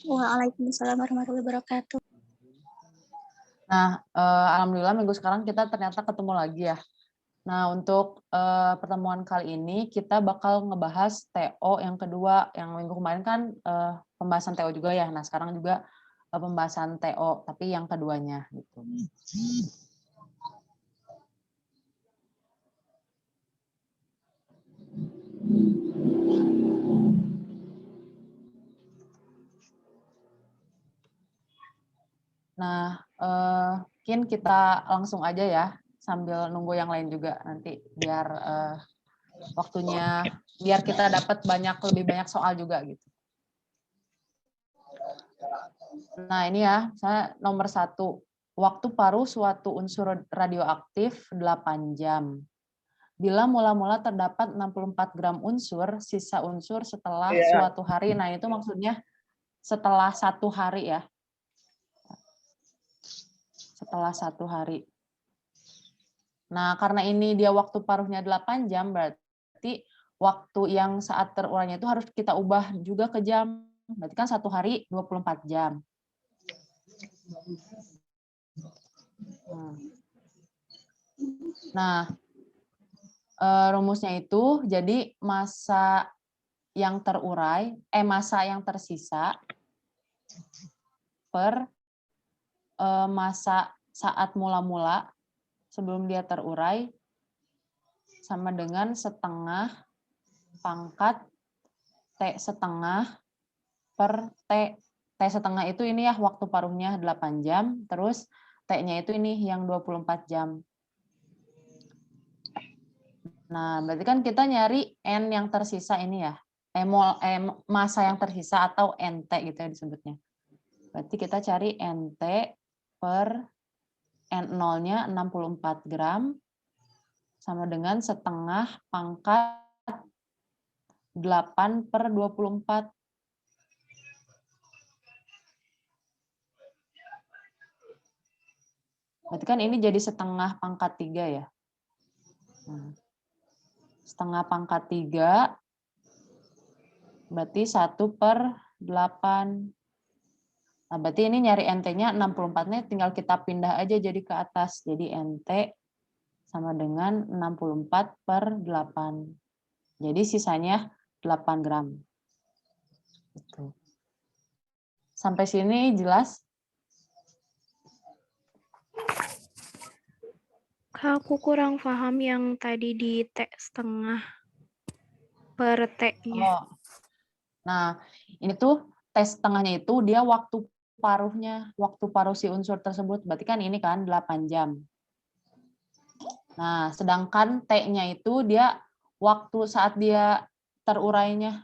Waalaikumsalam warahmatullahi wabarakatuh. Nah, alhamdulillah minggu sekarang kita ternyata ketemu lagi ya. Nah, untuk pertemuan kali ini kita bakal ngebahas TO yang kedua. Yang minggu kemarin kan pembahasan TO juga ya. Nah, sekarang juga pembahasan TO, tapi yang keduanya gitu. Nah, mungkin kita langsung aja ya, sambil nunggu yang lain juga nanti biar waktunya, biar kita dapat lebih banyak soal juga gitu. Nah ini ya, saya nomor 1, waktu paruh suatu unsur radioaktif 8 jam. Bila mula-mula terdapat 64 gram unsur, sisa unsur setelah suatu hari, nah itu maksudnya setelah 1 hari ya. Setelah 1 hari. Nah, karena ini dia waktu paruhnya 8 jam, berarti waktu yang saat terurainya itu harus kita ubah juga ke jam. Berarti kan 1 hari 24 jam. Nah, rumusnya itu jadi massa yang tersisa per massa saat mula-mula sebelum dia terurai sama dengan setengah pangkat T setengah per T. T setengah itu ini ya waktu paruhnya 8 jam, terus T-nya itu ini yang 24 jam. Nah, berarti kan kita nyari N yang tersisa ini ya. Massa yang tersisa atau NT gitu ya disebutnya. Berarti kita cari NT per N0-nya 64 gram sama dengan setengah pangkat 8 per 24. Berarti kan ini jadi setengah pangkat 3 ya. Setengah pangkat 3 berarti 1 per 8. Nah, berarti ini nyari NT-nya 64-nya tinggal kita pindah aja jadi ke atas. Jadi NT sama dengan 64 per 8. Jadi sisanya 8 gram. Gitu. Sampai sini jelas? Kak, aku kurang paham yang tadi di T setengah per T-nya. Oh. Nah, ini tuh T setengahnya itu dia waktu paruhnya, waktu paruh si unsur tersebut. Berarti kan ini kan 8 jam. Nah, sedangkan T-nya itu dia waktu saat dia terurainya.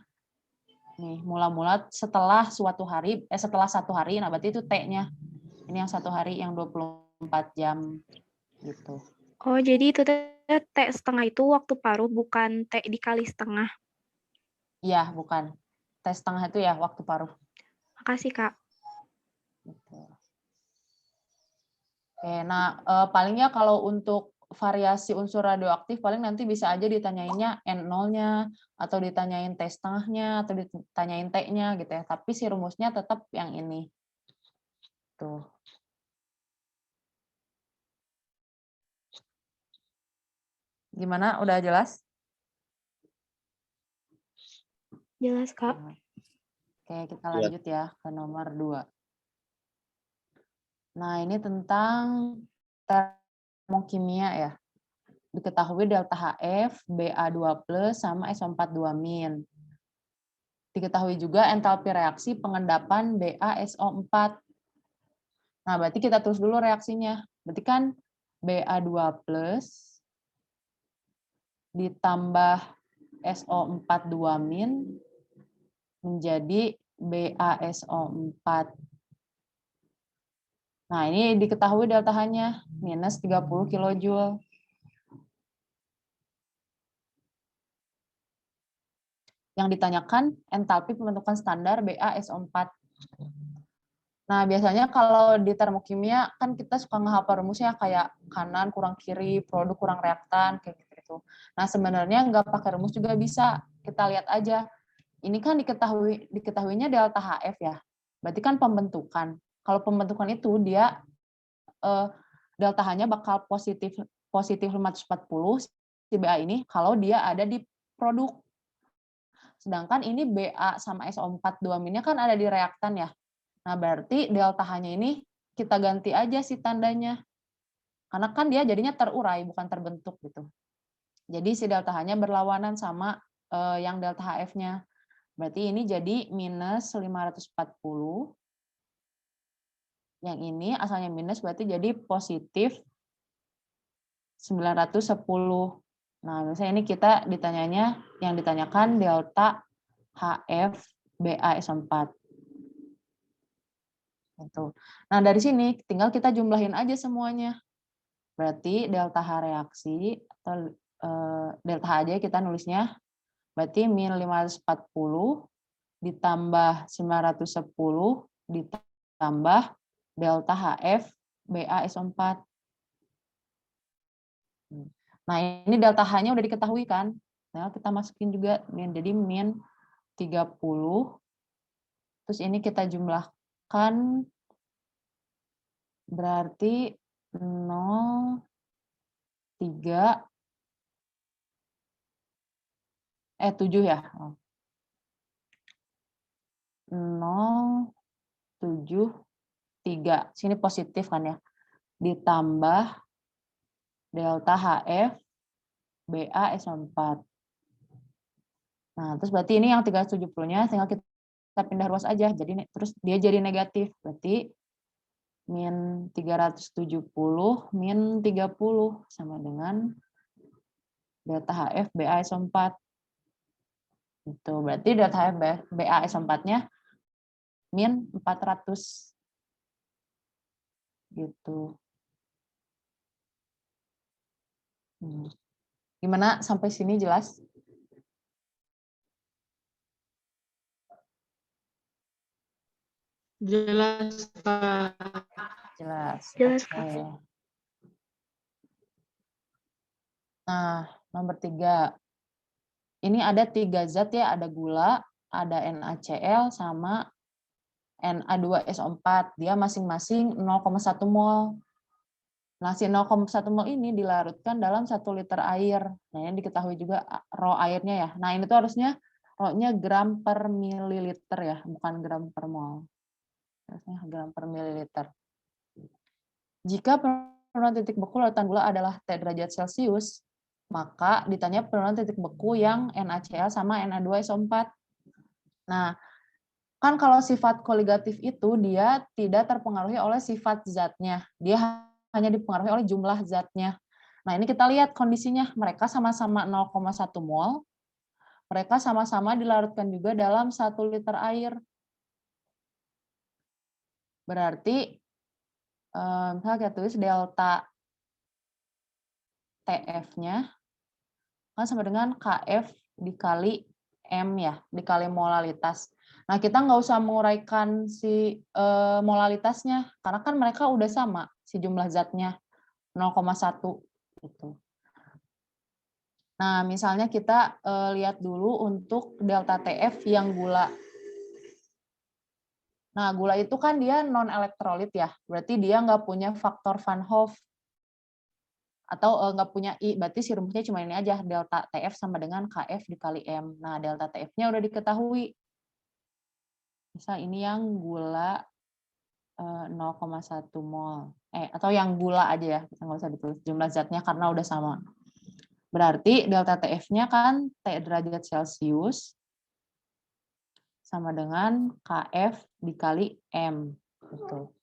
Nih, mula-mula setelah setelah 1 hari, nah berarti itu T-nya. Ini yang 1 hari yang 24 jam gitu. Oh, jadi itu T setengah itu waktu paruh, bukan T dikali setengah. Iya, bukan. T setengah itu ya waktu paruh. Makasih, Kak. Gitu. Oke, nah palingnya kalau untuk variasi unsur radioaktif paling nanti bisa aja ditanyainnya N0-nya atau ditanyain T setengahnya atau ditanyain T-nya gitu ya. Tapi si rumusnya tetap yang ini. Tuh. Gimana? Udah jelas? Jelas, Kak. Oke, kita lanjut ya ke nomor 2. Nah, ini tentang termokimia ya. Diketahui delta HF, Ba2+, sama SO4 2-. Diketahui juga entalpi reaksi pengendapan BaSO4. Nah, berarti kita terus dulu reaksinya. Berarti kan Ba2+ ditambah SO4 2- menjadi BaSO4. Nah, ini diketahui delta H-nya minus 30 kJ. Yang ditanyakan entalpi pembentukan standar BaSO4. Nah, biasanya kalau di termokimia kan kita suka ngehafal rumusnya kayak kanan kurang kiri, produk kurang reaktan, kayak gitu. Nah, sebenarnya nggak pakai rumus juga bisa. Kita lihat aja ini kan diketahuinya delta HF ya. Berarti kan pembentukan. Kalau pembentukan itu dia delta H-nya bakal positif 540 si BA ini kalau dia ada di produk. Sedangkan ini BA sama SO4 2-nya kan ada di reaktan ya. Nah, berarti delta H-nya ini kita ganti aja si tandanya. Karena kan dia jadinya terurai, bukan terbentuk gitu. Jadi si delta H-nya berlawanan sama yang delta HF-nya. Berarti ini jadi minus 540. Yang ini asalnya minus berarti jadi positif 910. Nah, misalnya ini kita yang ditanyakan delta HF BaSO4. Gitu. Nah, dari sini tinggal kita jumlahin aja semuanya. Berarti delta H reaksi atau delta H aja kita nulisnya. Berarti min 540 ditambah 910 ditambah delta HF BaSO4. Nah, ini delta H-nya udah diketahui kan? Nah, kita masukin juga jadi min 30. Terus ini kita jumlahkan berarti 0, 3, 7 ya. 0, 7, 3. Sini positif kan ya. Ditambah delta HF BaSO4. Nah, terus berarti ini yang 370-nya tinggal kita pindah ruas aja. Jadi terus dia jadi negatif. Berarti min 370 min 30 sama dengan delta HF BaSO4. Itu berarti delta HF BaSO4-nya min 400. Gitu. Gimana sampai sini jelas? Jelas, Pak. Jelas. Jelas, Oke. Kak. Nah, nomor 3. Ini ada 3 zat ya, ada gula, ada NaCl, sama Na2SO4. Dia masing-masing 0,1 mol. Nah, si 0,1 mol ini dilarutkan dalam 1 liter air. Nah, ini diketahui juga rho airnya ya. Nah, ini tuh harusnya rho-nya gram per mililiter ya, bukan gram per mol. Harusnya gram per mililiter. Jika penurunan titik beku lautan gula adalah T derajat Celcius, maka ditanya penurunan titik beku yang NaCl sama Na2SO4. Nah, kan kalau sifat koligatif itu dia tidak terpengaruhi oleh sifat zatnya. Dia hanya dipengaruhi oleh jumlah zatnya. Nah, ini kita lihat kondisinya. Mereka sama-sama 0,1 mol. Mereka sama-sama dilarutkan juga dalam 1 liter air. Berarti, misalnya kita tulis delta TF-nya kan sama dengan KF dikali M ya, dikali molalitas. Nah, kita nggak usah menguraikan si molalitasnya, karena kan mereka udah sama, si jumlah zatnya 0,1. Gitu. Nah, misalnya kita lihat dulu untuk delta TF yang gula. Nah, gula itu kan dia non-elektrolit ya, berarti dia nggak punya faktor Van Hoff. Atau nggak punya I, berarti si rumusnya cuma ini aja, delta TF sama dengan KF dikali M. Nah, delta TF-nya udah diketahui. Misal ini yang gula 0,1 mol. Atau yang gula aja ya, kita nggak usah ditulis jumlah zatnya karena udah sama. Berarti delta TF-nya kan T derajat Celcius sama dengan KF dikali M. Gitu.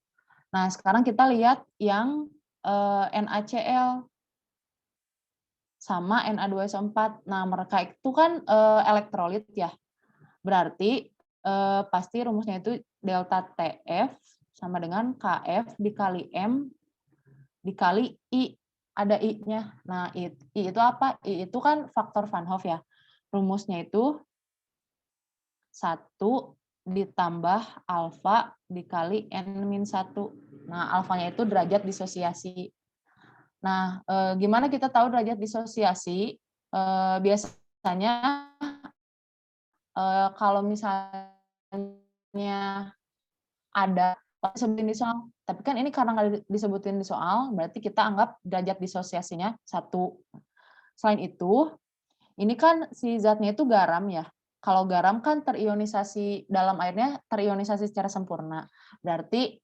Nah, sekarang kita lihat yang NaCl sama Na2SO4. Nah, mereka itu kan elektrolit ya. Berarti pasti rumusnya itu delta TF sama dengan KF dikali M dikali I. Ada I-nya. Nah, I itu apa? I itu kan faktor Van Hoff ya. Rumusnya itu 1 ditambah alfa dikali N-1. Nah, alfanya itu derajat disosiasi. Nah, gimana kita tahu derajat disosiasi? Biasanya kalau misalnya ada disebutin di soal, tapi kan ini karena nggak disebutin di soal, berarti kita anggap derajat disosiasinya 1. Selain itu, ini kan si zatnya itu garam ya. Kalau garam kan terionisasi dalam airnya terionisasi secara sempurna. Berarti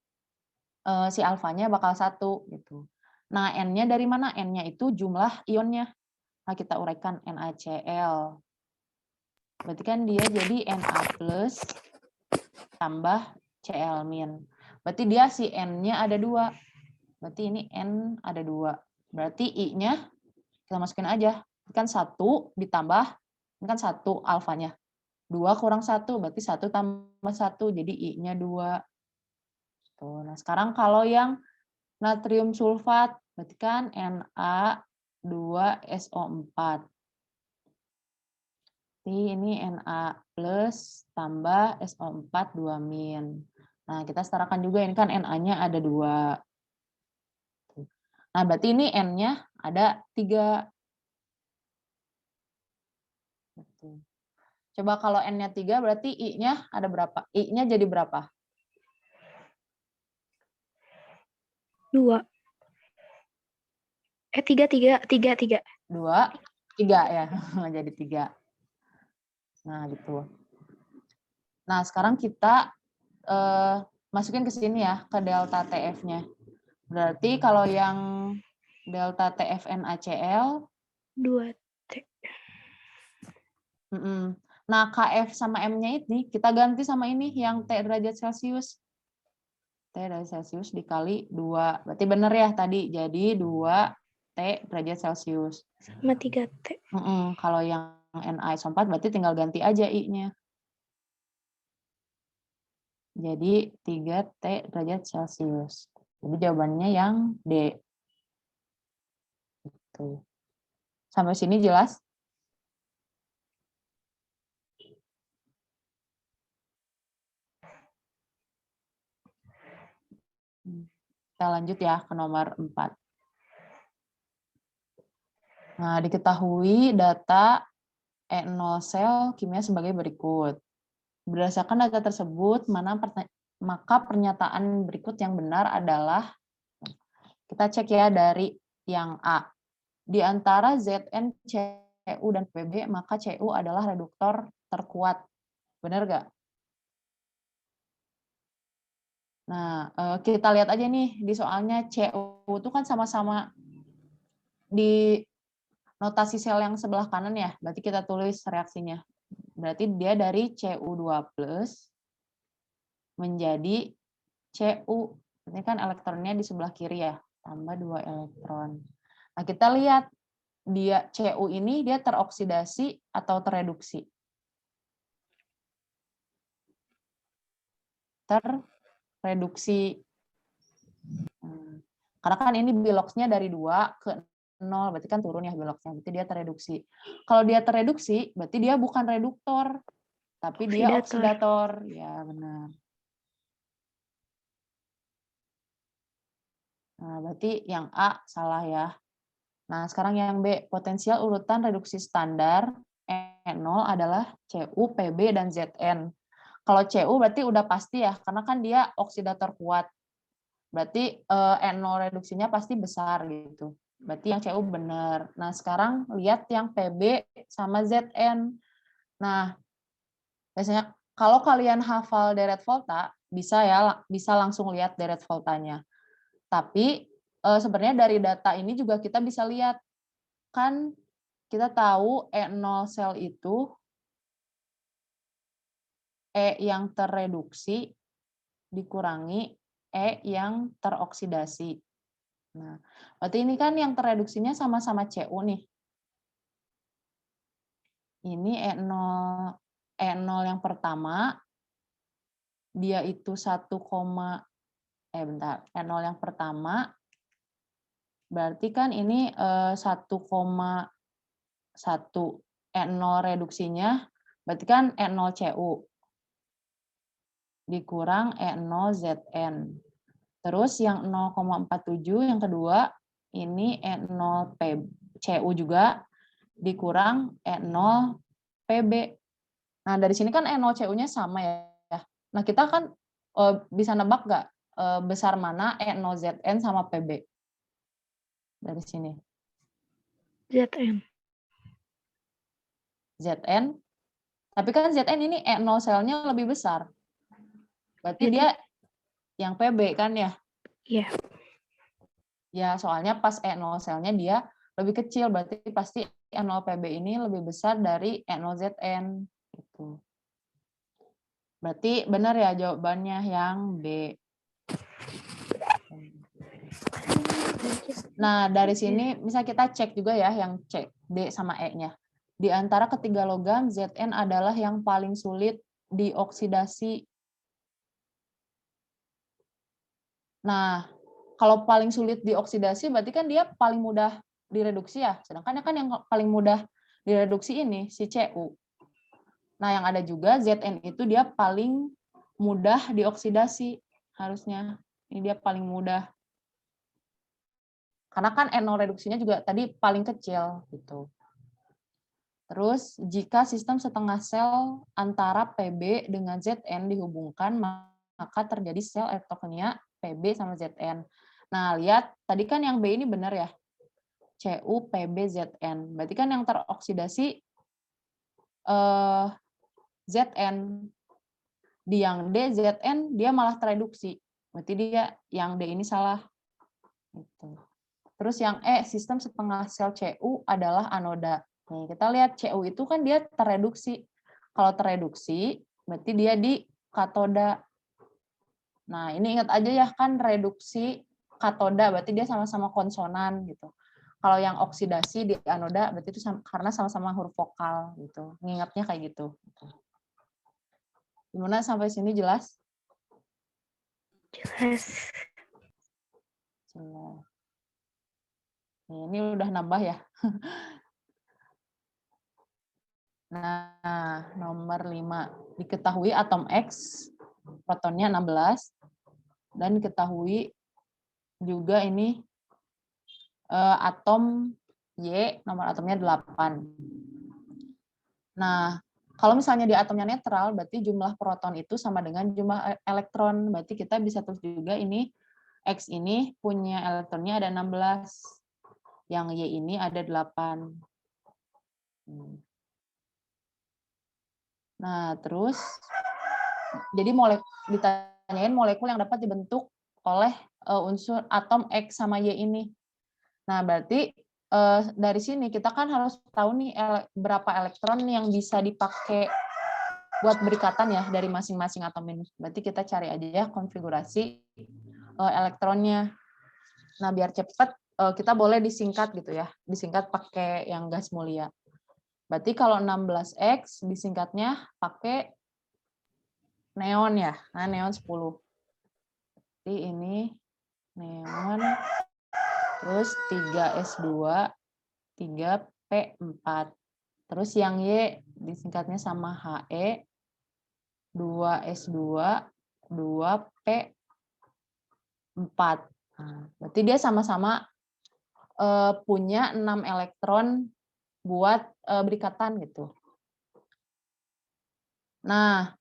si alfanya bakal 1 gitu. Nah, N-nya dari mana? N-nya itu jumlah ionnya. Nah, kita uraikan NaCl. Berarti kan dia jadi Na plus tambah Cl min. Berarti dia si N-nya ada 2. Berarti ini N ada 2. Berarti I-nya kita masukin aja. Kan 1 ditambah, ini kan 1 alfanya. 2 kurang 1, berarti 1 tambah 1, jadi I-nya 2. Tuh, nah sekarang kalau yang natrium sulfat, berarti kan Na2SO4. Ini Na plus tambah SO4 2 min. Nah, kita setarakan juga, ini kan Na-nya ada 2. Nah, berarti ini N-nya ada 3. Coba kalau N-nya 3, berarti I-nya ada berapa? I-nya jadi berapa? 2. 3. 2, 3 ya. Jadi 3. Nah, gitu. Nah, sekarang kita masukin ke sini ya, ke delta TF-nya. Berarti kalau yang delta TF-NaCl 2T. Nah, KF sama M-nya ini kita ganti sama ini yang T derajat Celcius. T derajat Celcius dikali 2. Berarti benar ya tadi. Jadi 2T derajat Celcius. Sama 3T. Kalau yang NaSO4 berarti tinggal ganti aja I-nya. Jadi 3T derajat Celcius. Jadi jawabannya yang D. Gitu. Sampai sini jelas? Kita lanjut ya ke nomor 4. Nah, diketahui data E0 sel kimia sebagai berikut. Berdasarkan data tersebut, maka pernyataan berikut yang benar adalah, kita cek ya dari yang A. Di antara Zn, Cu, dan Pb, maka Cu adalah reduktor terkuat. Benar nggak? Nah, kita lihat aja nih di soalnya Cu itu kan sama-sama di notasi sel yang sebelah kanan ya. Berarti kita tulis reaksinya. Berarti dia dari Cu2+ menjadi Cu. Ini kan elektronnya di sebelah kiri ya, tambah 2 elektron. Nah, kita lihat dia Cu ini dia teroksidasi atau tereduksi? Tereduksi. Karena kan ini biloxnya dari 2 ke 0, berarti kan turun ya biloxnya, berarti dia tereduksi. Kalau dia tereduksi, berarti dia bukan reduktor, tapi dia oksidator. Ya, benar. Nah, berarti yang A salah ya. Nah, sekarang yang B, potensial urutan reduksi standar E0 adalah Cu, Pb, dan Zn. Kalau Cu berarti udah pasti ya, karena kan dia oksidator kuat. Berarti E0 reduksinya pasti besar gitu. Berarti yang Cu benar. Nah, sekarang lihat yang Pb sama Zn. Nah, biasanya kalau kalian hafal deret volta, bisa langsung lihat deret voltanya. Tapi sebenarnya dari data ini juga kita bisa lihat, kan kita tahu E0 sel itu E yang tereduksi dikurangi E yang teroksidasi. Nah, berarti ini kan yang tereduksinya sama-sama Cu nih. Ini E0 yang pertama, dia itu 1, E0 yang pertama, berarti kan ini 1,1 E0 reduksinya, berarti kan E0 Cu dikurang E0 Zn. Terus yang 0,47 yang kedua, ini E0 Cu juga dikurang E0 Pb. Nah, dari sini kan E0CU-nya sama ya. Nah, kita kan bisa nebak nggak besar mana E0ZN sama PB? Dari sini. ZN. ZN. Tapi kan ZN ini E0 selnya lebih besar. Berarti Berarti- dia yang PB kan ya? Iya. Ya, soalnya pas E0 selnya dia lebih kecil. Berarti pasti E0 PB ini lebih besar dari E0 ZN. Gitu. Berarti benar ya jawabannya yang B. Nah, dari sini bisa kita cek juga ya yang C, D sama E-nya. Di antara ketiga logam, ZN adalah yang paling sulit dioksidasi. Nah, kalau paling sulit dioksidasi berarti kan dia paling mudah direduksi ya. Sedangkan kan yang paling mudah direduksi ini si Cu. Nah, yang ada juga ZN itu dia paling mudah dioksidasi harusnya. Ini dia paling mudah. Karena kan N0 reduksinya juga tadi paling kecil gitu. Terus jika sistem setengah sel antara PB dengan ZN dihubungkan, maka terjadi sel elektrokimia PB sama ZN. Nah, lihat tadi kan yang B ini benar ya. Cu, PB, ZN. Berarti kan yang teroksidasi ZN. Di yang D, ZN, dia malah tereduksi. Berarti dia yang D ini salah. Gitu. Terus yang E, sistem setengah sel Cu adalah anoda. Nih, kita lihat Cu itu kan dia tereduksi. Kalau tereduksi, berarti dia di katoda. Nah, ini ingat aja ya, kan reduksi katoda, berarti dia sama-sama konsonan gitu. Kalau yang oksidasi di anoda, berarti itu karena sama-sama huruf vokal gitu. Ingatnya kayak gitu. Gimana sampai sini jelas? Jelas. Jelas. Ini udah nambah ya. Nah, nomor 5. Diketahui atom X, protonnya 16, dan diketahui juga ini atom Y, nomor atomnya 8. Nah, kalau misalnya di atomnya netral, berarti jumlah proton itu sama dengan jumlah elektron. Berarti kita bisa tulis juga ini, X ini punya elektronnya ada 16, yang Y ini ada 8. Nah, terus jadi ditanyain molekul yang dapat dibentuk oleh unsur atom X sama Y ini. Nah, berarti dari sini kita kan harus tahu nih berapa elektron yang bisa dipakai buat berikatan ya dari masing-masing atom ini. Berarti kita cari aja ya konfigurasi elektronnya. Nah, biar cepat kita boleh disingkat gitu ya. Disingkat pakai yang gas mulia. Berarti kalau 16X disingkatnya pakai neon ya. Nah, neon 10. Jadi ini neon, terus 3S2, 3P4. Terus yang Y disingkatnya sama HE, 2S2, 2P4. Nah, berarti dia sama-sama punya 6 elektron buat berikatan gitu. Nah,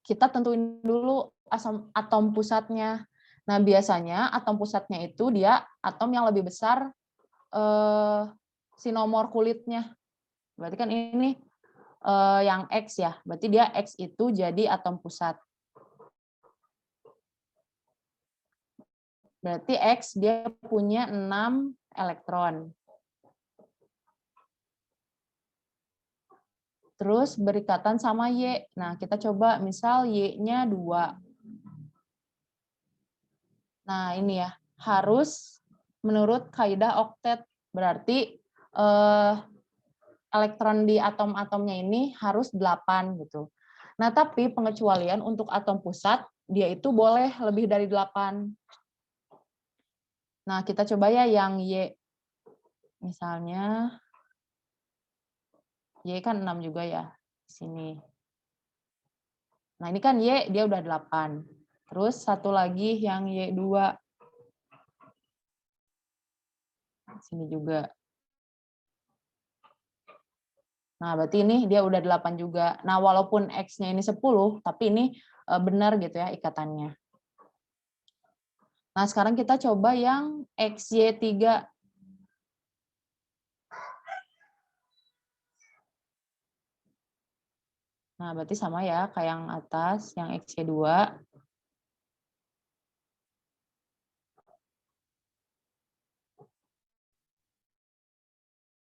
kita tentuin dulu atom pusatnya. Nah, biasanya atom pusatnya itu dia atom yang lebih besar sinomor kulitnya. Berarti kan ini yang X ya. Berarti dia X itu jadi atom pusat. Berarti X dia punya 6 elektron. Terus berikatan sama Y. Nah, kita coba misal Y-nya 2. Nah, ini ya. Harus menurut kaidah oktet. Berarti elektron di atom-atomnya ini harus 8 gitu. Nah, tapi pengecualian untuk atom pusat, dia itu boleh lebih dari 8. Nah, kita coba ya yang Y. Misalnya, Y kan 6 juga ya. Di sini. Nah, ini kan Y, dia udah 8. Terus satu lagi yang Y2. Sini juga. Nah, berarti ini dia udah 8 juga. Nah, walaupun X-nya ini 10, tapi ini benar gitu ya ikatannya. Nah, sekarang kita coba yang XY3. Nah, berarti sama ya kayak yang atas, yang XY2.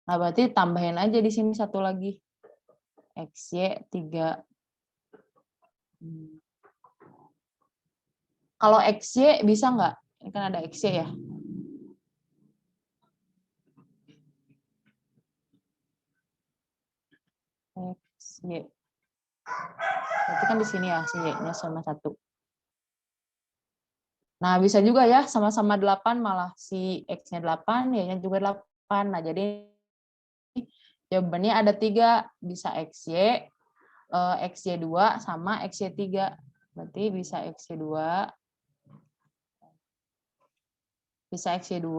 Nah, berarti tambahin aja di sini satu lagi. XY3. Kalau XY bisa nggak? Ini kan ada XY ya. XY. Berarti kan di sini ya, si Y-nya sama 1. Nah, bisa juga ya, sama-sama 8 malah si X-nya 8, Y-nya juga 8. Nah, jadi jawabannya ada 3, bisa XY, XY2, sama XY3. Berarti bisa XY2, bisa XY2,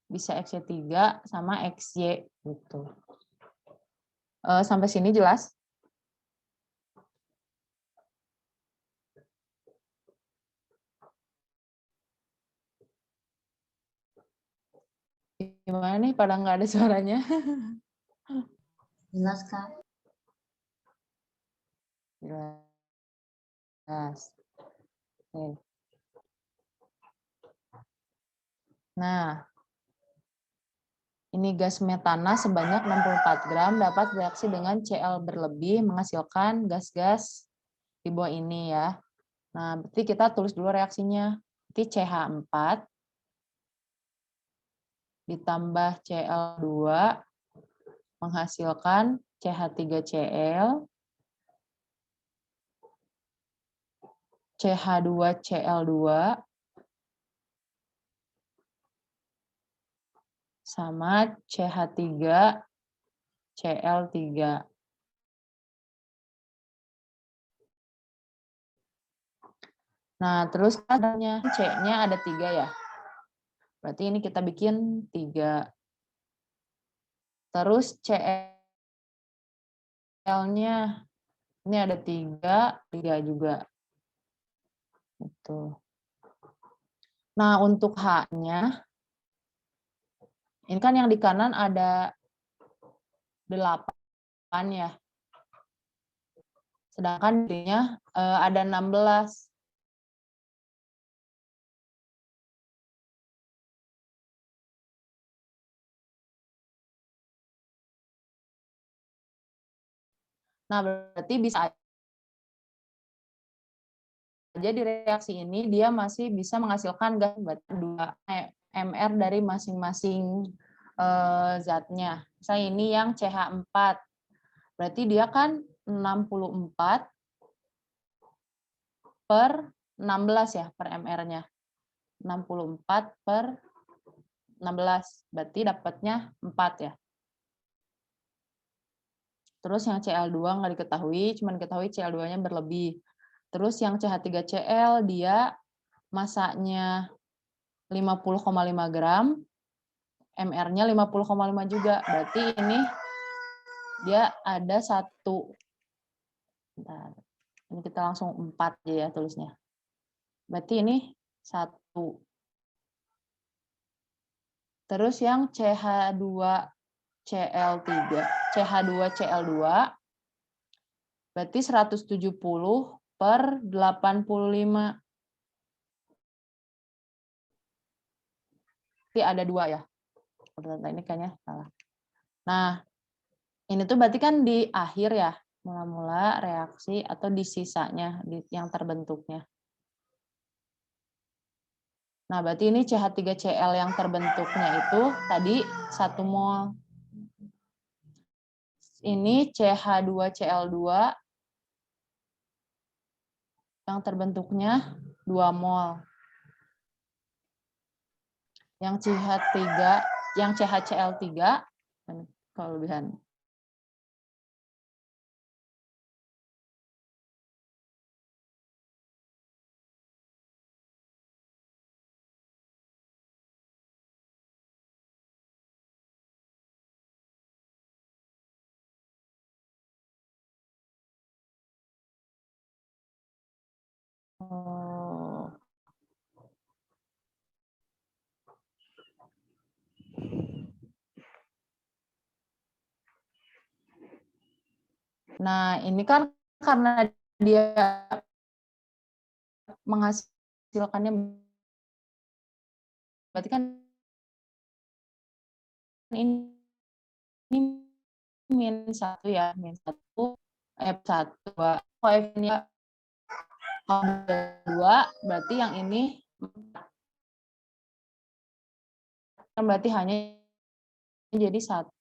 bisa XY3, sama XY. Gitu. Sampai sini jelas? Gimana nih, pada nggak ada suaranya? Jelas, Kak. Jelas. Oke. Nah, ini gas metana sebanyak 64 gram dapat bereaksi dengan Cl berlebih menghasilkan gas-gas di bawah ini ya. Nah, berarti kita tulis dulu reaksinya. Berarti CH4 ditambah Cl2 menghasilkan CH3Cl, CH2Cl2 sama CH3Cl3. Nah, terus adanya C-nya ada 3 ya. Berarti ini kita bikin 3. Terus Cl-nya ini ada 3 juga. Gitu. Nah, untuk H-nya, ini kan yang di kanan ada 8 ya. Sedangkan dirinya ada 16. Nah, berarti bisa aja di reaksi ini dia masih bisa menghasilkan gas 2 mR dari masing-masing zatnya. Misalnya ini yang CH4. Berarti dia kan 64 per 16 ya, per mR-nya. 64 per 16. Berarti dapatnya 4 ya. Terus yang Cl2 nggak diketahui, cuma diketahui Cl2-nya berlebih. Terus yang CH3Cl dia masanya 50,5 gram, MR-nya 50,5 juga. Berarti ini dia ada 1. Bentar. Ini kita langsung 4 aja ya tulisnya. Berarti ini 1. Terus yang CH2Cl3, CH2Cl2 berarti 170 per 85. Berarti ada 2 ya. Ini kayaknya salah. Nah, ini tuh berarti kan di akhir ya, mula-mula reaksi atau di sisanya yang terbentuknya. Nah, berarti ini CH3Cl yang terbentuknya itu tadi 1 mol. Ini CH2Cl2 yang terbentuknya 2 mol. Yang CH3, yang CHCl3 kelebihan. Nah, ini kan karena dia menghasilkannya, berarti kan ini min 1 ya, min 1, F1, 2. Koefisiennya 2, berarti yang ini 4. Berarti hanya jadi 1,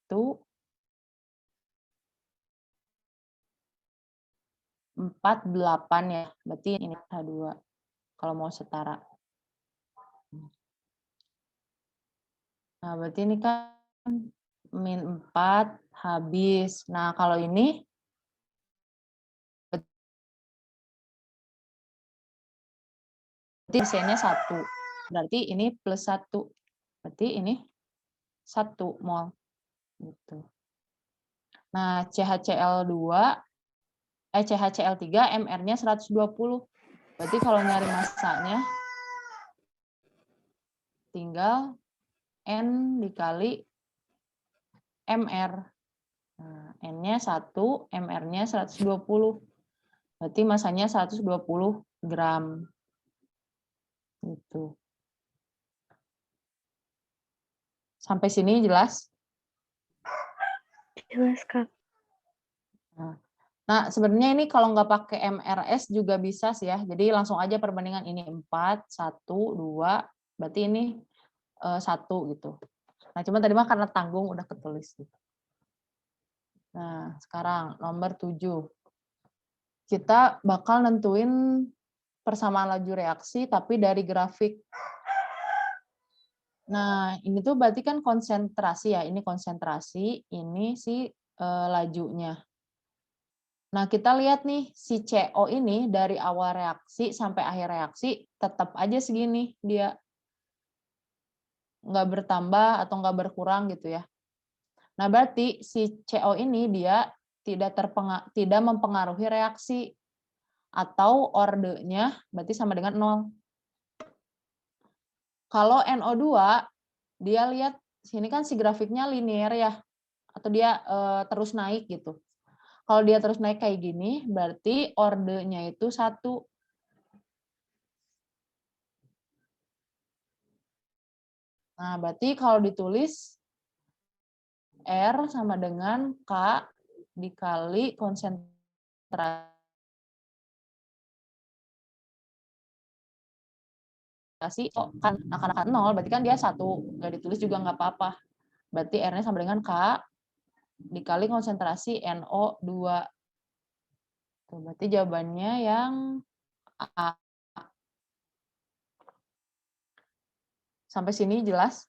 4, 8 ya. Berarti ini H2 kalau mau setara. Nah, berarti ini kan min 4 habis. Nah, kalau ini berarti persennya 1. Berarti ini plus 1. Berarti ini 1 mol. Gitu. Nah, CHCl3, MR-nya 120. Berarti kalau nyari massanya, tinggal N dikali MR. Nah, N-nya 1, MR-nya 120. Berarti masanya 120 gram. Gitu. Sampai sini jelas? Jelas, Kak. Nah, sebenarnya ini kalau nggak pakai MRS juga bisa sih ya. Jadi langsung aja perbandingan ini 4, 1, 2, berarti ini 1 gitu. Nah, cuma tadi mah karena tanggung udah ketulis gitu. Nah, sekarang nomor 7. Kita bakal nentuin persamaan laju reaksi tapi dari grafik. Nah, ini tuh berarti kan konsentrasi ya. Ini konsentrasi, ini si lajunya. Nah, kita lihat nih, si CO ini dari awal reaksi sampai akhir reaksi tetap aja segini dia. Nggak bertambah atau nggak berkurang gitu ya. Nah, berarti si CO ini dia tidak mempengaruhi reaksi. Atau ordenya berarti sama dengan 0. Kalau NO2, dia lihat, sini kan si grafiknya linear ya. Atau dia terus naik gitu. Kalau dia terus naik kayak gini, berarti ordenya itu 1. Nah, berarti kalau ditulis R sama dengan K dikali konsentrasi kan akan 0, berarti kan dia 1. Nggak ditulis juga nggak apa-apa. Berarti R-nya sama dengan K dikali konsentrasi NO2. Tuh, berarti jawabannya yang A. Sampai sini jelas?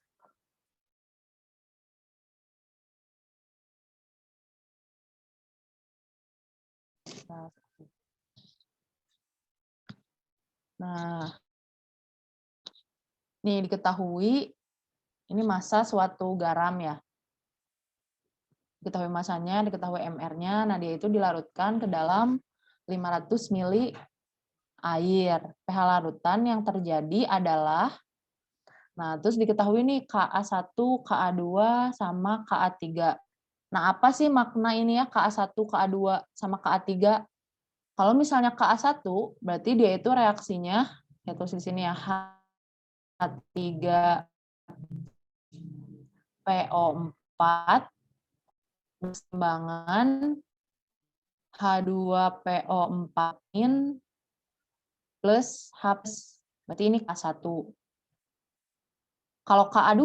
Nah, nih diketahui ini massa suatu garam ya. Diketahui massanya, diketahui MR-nya. Nah, dia itu dilarutkan ke dalam 500 ml air. pH larutan yang terjadi adalah, nah terus diketahui nih Ka1, Ka2, sama Ka3. Nah, apa sih makna ini ya Ka1, Ka2, sama Ka3? Kalau misalnya Ka1, berarti dia itu reaksinya, ya tulis di sini ya, H3 PO4 bersetimbangan H2PO4- plus H+, berarti ini K1. Kalau Ka2,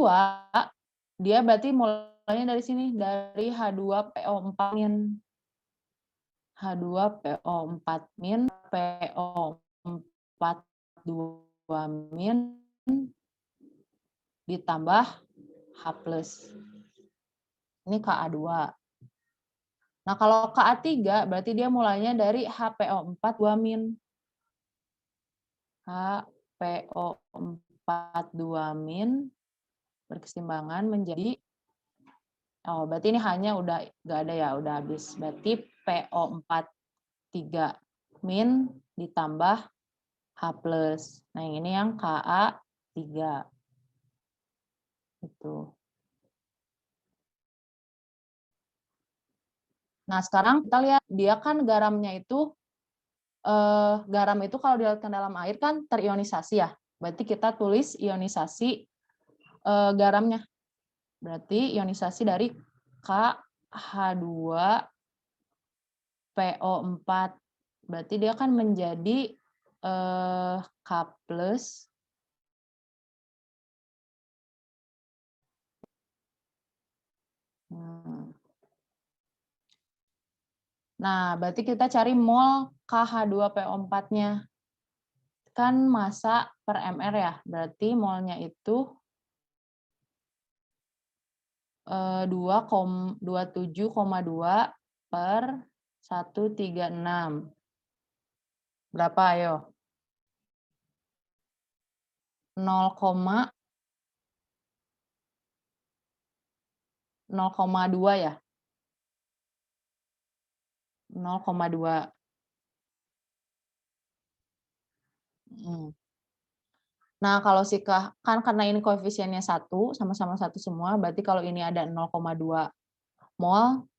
dia berarti mulainya dari sini, dari H2PO4-. H2PO4- PO42- ditambah H+. Ini Ka2. Nah, kalau Ka3 berarti dia mulainya dari HPO4 2-. HPO4 2- berkesetimbangan menjadi, oh berarti ini hanya udah nggak ada ya, udah habis. Berarti PO4 3- ditambah H+. Nah, yang ini yang Ka3. Itu. Nah, sekarang kita lihat dia kan garamnya itu garam itu kalau dilarutkan dalam air kan terionisasi ya. Berarti kita tulis ionisasi garamnya. Berarti ionisasi dari KH2PO4. Berarti dia akan menjadi K+. Nah, berarti kita cari mol KH2PO4-nya. Kan massa per mR ya. Berarti molnya itu 27,2 per 136. Berapa ayo? 0,2 ya? 0,2. Nah, kalau kan karena ini koefisiennya 1, sama-sama 1 semua, berarti kalau ini ada 0,2 mol,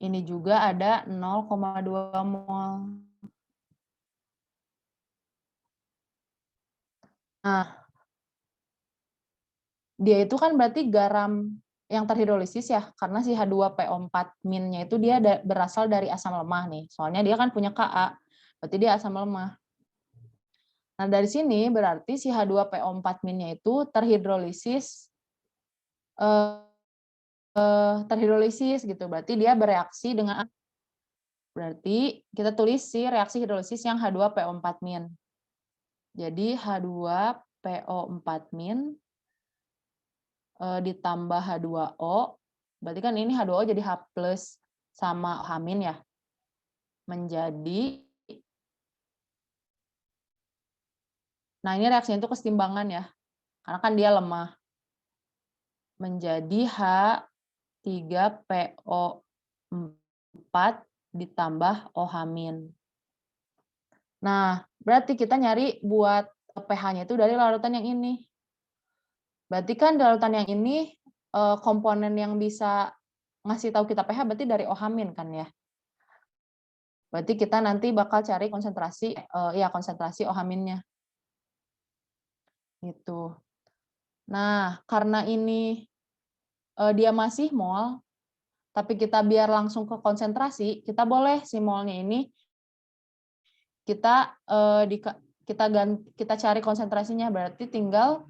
ini juga ada 0,2 mol. Nah, dia itu kan berarti garam yang terhidrolisis ya, karena si H2PO4-nya itu dia berasal dari asam lemah nih. Soalnya dia kan punya Ka, berarti dia asam lemah. Nah, dari sini berarti si H2PO4-nya itu terhidrolisis gitu. Berarti dia bereaksi dengan, berarti kita tulis si reaksi hidrolisis yang H2PO4-. Jadi H2PO4- ditambah H2O, berarti kan ini H2O jadi H+ sama H- ya. Menjadi, nah ini reaksinya itu kesetimbangan ya, karena kan dia lemah. Menjadi H3PO4 ditambah OH-. Nah, berarti kita nyari buat pH-nya itu dari larutan yang ini. Berarti kan larutan yang ini komponen yang bisa ngasih tahu kita pH berarti dari OH- kan ya. Berarti kita nanti bakal cari konsentrasi konsentrasi OH-nya. Gitu. Nah, karena ini dia masih mol, tapi kita biar langsung ke konsentrasi, kita boleh si molnya ini kita cari konsentrasinya, berarti tinggal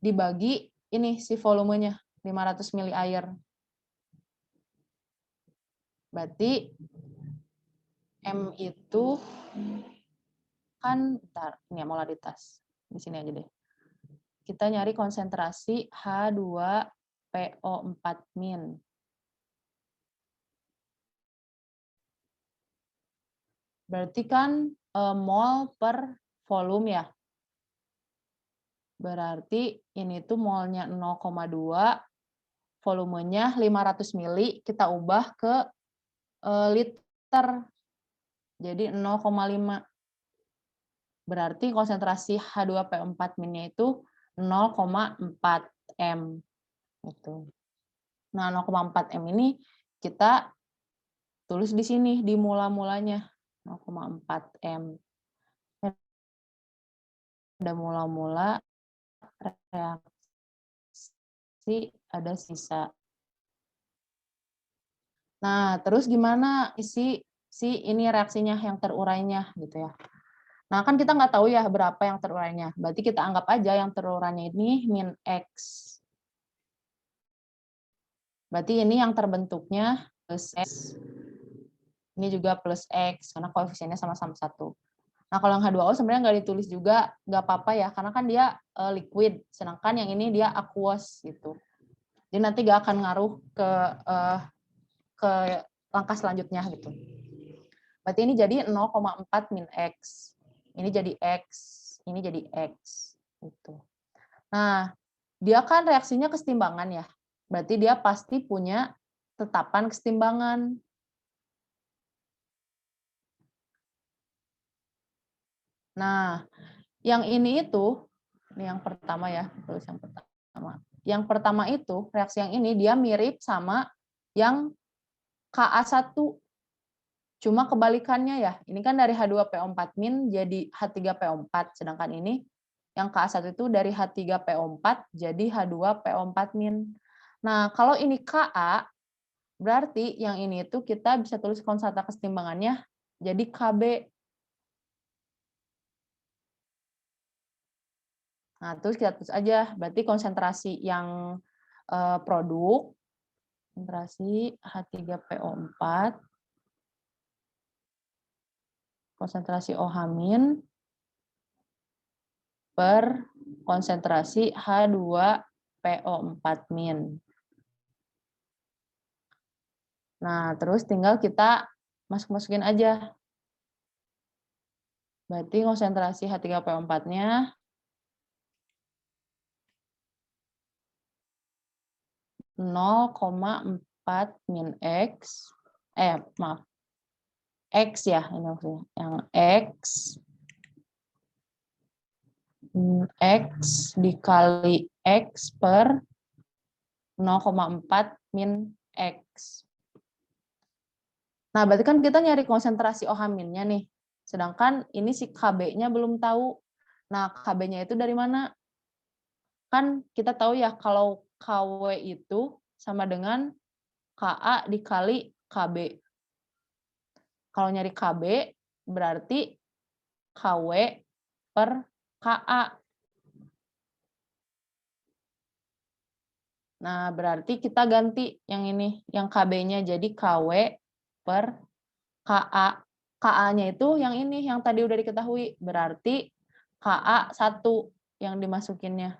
dibagi ini si volumenya 500 mili air. Berarti M itu kan, bentar, ini ya molaritas. Di sini aja deh. Kita nyari konsentrasi H2PO4-. Berarti kan mol per volume ya. Berarti ini tuh molnya 0,2, volumenya 500 mili, kita ubah ke liter. Jadi 0,5. Berarti konsentrasi H2PO4-nya itu 0,4 M. Gitu. Nah, 0,4 M ini kita tulis di sini, di mula-mulanya. 0,4 M. Ada mula-mula, reaksi, ada sisa. Nah, terus gimana isi ini reaksinya yang terurainya gitu ya. Nah, kan kita nggak tahu ya berapa yang terurainya. Berarti kita anggap aja yang terurainya ini min X. Berarti ini yang terbentuknya plus X. Ini juga plus X, karena koefisiennya sama-sama 1. Nah, kalau yang H2O sebenarnya nggak ditulis juga, nggak apa-apa ya, karena kan dia liquid, sedangkan yang ini dia aqueous gitu. Jadi nanti nggak akan ngaruh ke langkah selanjutnya gitu. Berarti ini jadi 0,4 min X. Ini jadi X, ini jadi X. Gitu. Nah, dia kan reaksinya kesetimbangan ya. Berarti dia pasti punya tetapan kesetimbangan. Nah, yang ini yang pertama ya, tulis yang pertama. Yang pertama itu, reaksi yang ini dia mirip sama yang Ka1. Cuma kebalikannya ya. Ini kan dari H2PO4 min jadi H3PO4. Sedangkan ini yang Ka1 itu dari H3PO4 jadi H2PO4 min. Nah, kalau ini Ka, berarti yang ini itu kita bisa tulis konstanta kesetimbangannya jadi Kb. Nah, terus kita tulis aja. Berarti konsentrasi yang produk, konsentrasi H3PO4, konsentrasi OH- per konsentrasi H2PO4-. Nah, terus tinggal kita masukin aja. Berarti konsentrasi H3PO4-nya 0,4 min X. Maaf. X ya, ini maksudnya. Yang X dikali X per 0,4 min X. Nah, berarti kan kita nyari konsentrasi OH-nya nih. Sedangkan ini si Kb-nya belum tahu. Nah, Kb-nya itu dari mana? Kan kita tahu ya kalau Kw itu sama dengan Ka dikali Kb. Kalau nyari Kb berarti Kw per Ka. Nah, berarti kita ganti yang ini, yang Kb-nya jadi Kw per Ka. Ka-nya itu yang ini, yang tadi udah diketahui. Berarti Ka1 yang dimasukinnya.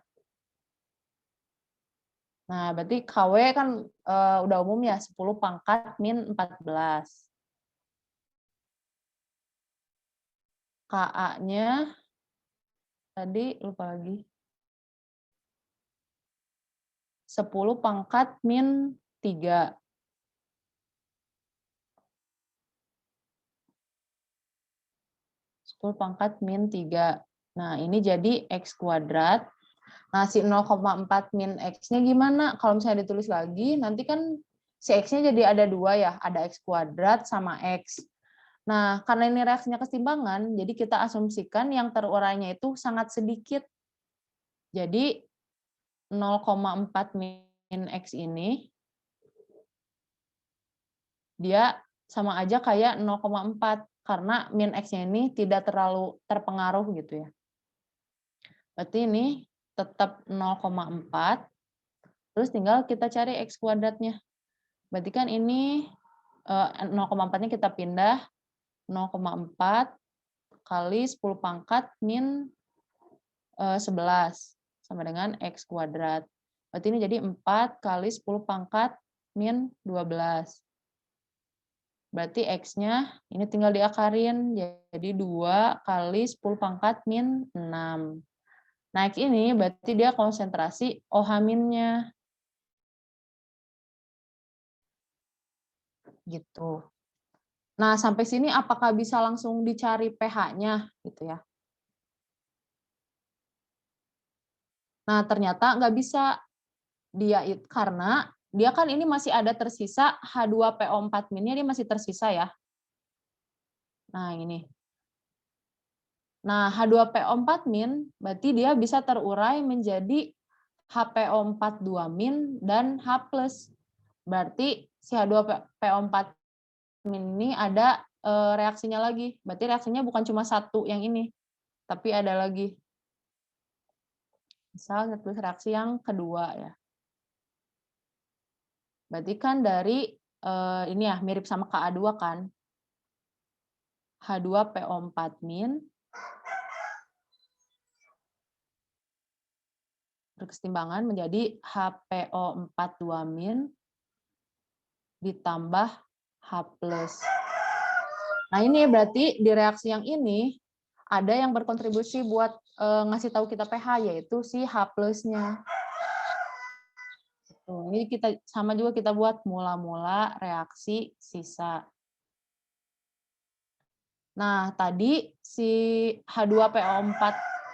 Nah, berarti Kw kan udah umum ya, 10 pangkat min 14. Ka-nya tadi lupa lagi. 10 pangkat min 3. 10 pangkat min 3. Nah, ini jadi X kuadrat. Nah, si 0,4 min X-nya gimana? Kalau misalnya ditulis lagi, nanti kan si X-nya jadi ada 2 ya. Ada X kuadrat sama X. Nah, karena ini reaksinya kesetimbangan, jadi kita asumsikan yang terurainya itu sangat sedikit. Jadi 0,4 min X ini dia sama aja kayak 0,4 karena min X-nya ini tidak terlalu terpengaruh gitu ya. Berarti ini tetap 0,4. Terus tinggal kita cari X kuadratnya. Berarti kan ini 0,4-nya kita pindah 0,4 kali 10 pangkat min 11 sama dengan X kuadrat. Berarti ini jadi 4 kali 10 pangkat min 12. Berarti X-nya ini tinggal diakarin, jadi 2 kali 10 pangkat min 6. Nah, X ini berarti dia konsentrasi OH-nya. Gitu. Nah, sampai sini apakah bisa langsung dicari pH-nya? Gitu ya. Nah, ternyata nggak bisa. Karena dia kan ini masih ada tersisa H2PO4 min-nya, dia masih tersisa ya. Nah, ini. Nah, H2PO4 min berarti dia bisa terurai menjadi HPO42 min dan H+. Berarti si H2PO4 min ini ada reaksinya lagi. Berarti reaksinya bukan cuma satu yang ini, tapi ada lagi. Misal tulis reaksi yang kedua ya. Berarti kan dari ini ya mirip sama Ka2 kan. H2PO4 min berkesetimbangan menjadi HPO42 min ditambah H+. Nah, ini berarti di reaksi yang ini ada yang berkontribusi buat ngasih tahu kita pH, yaitu si H+-nya. Ini kita sama juga kita buat mula-mula reaksi sisa. Nah, tadi si H2PO4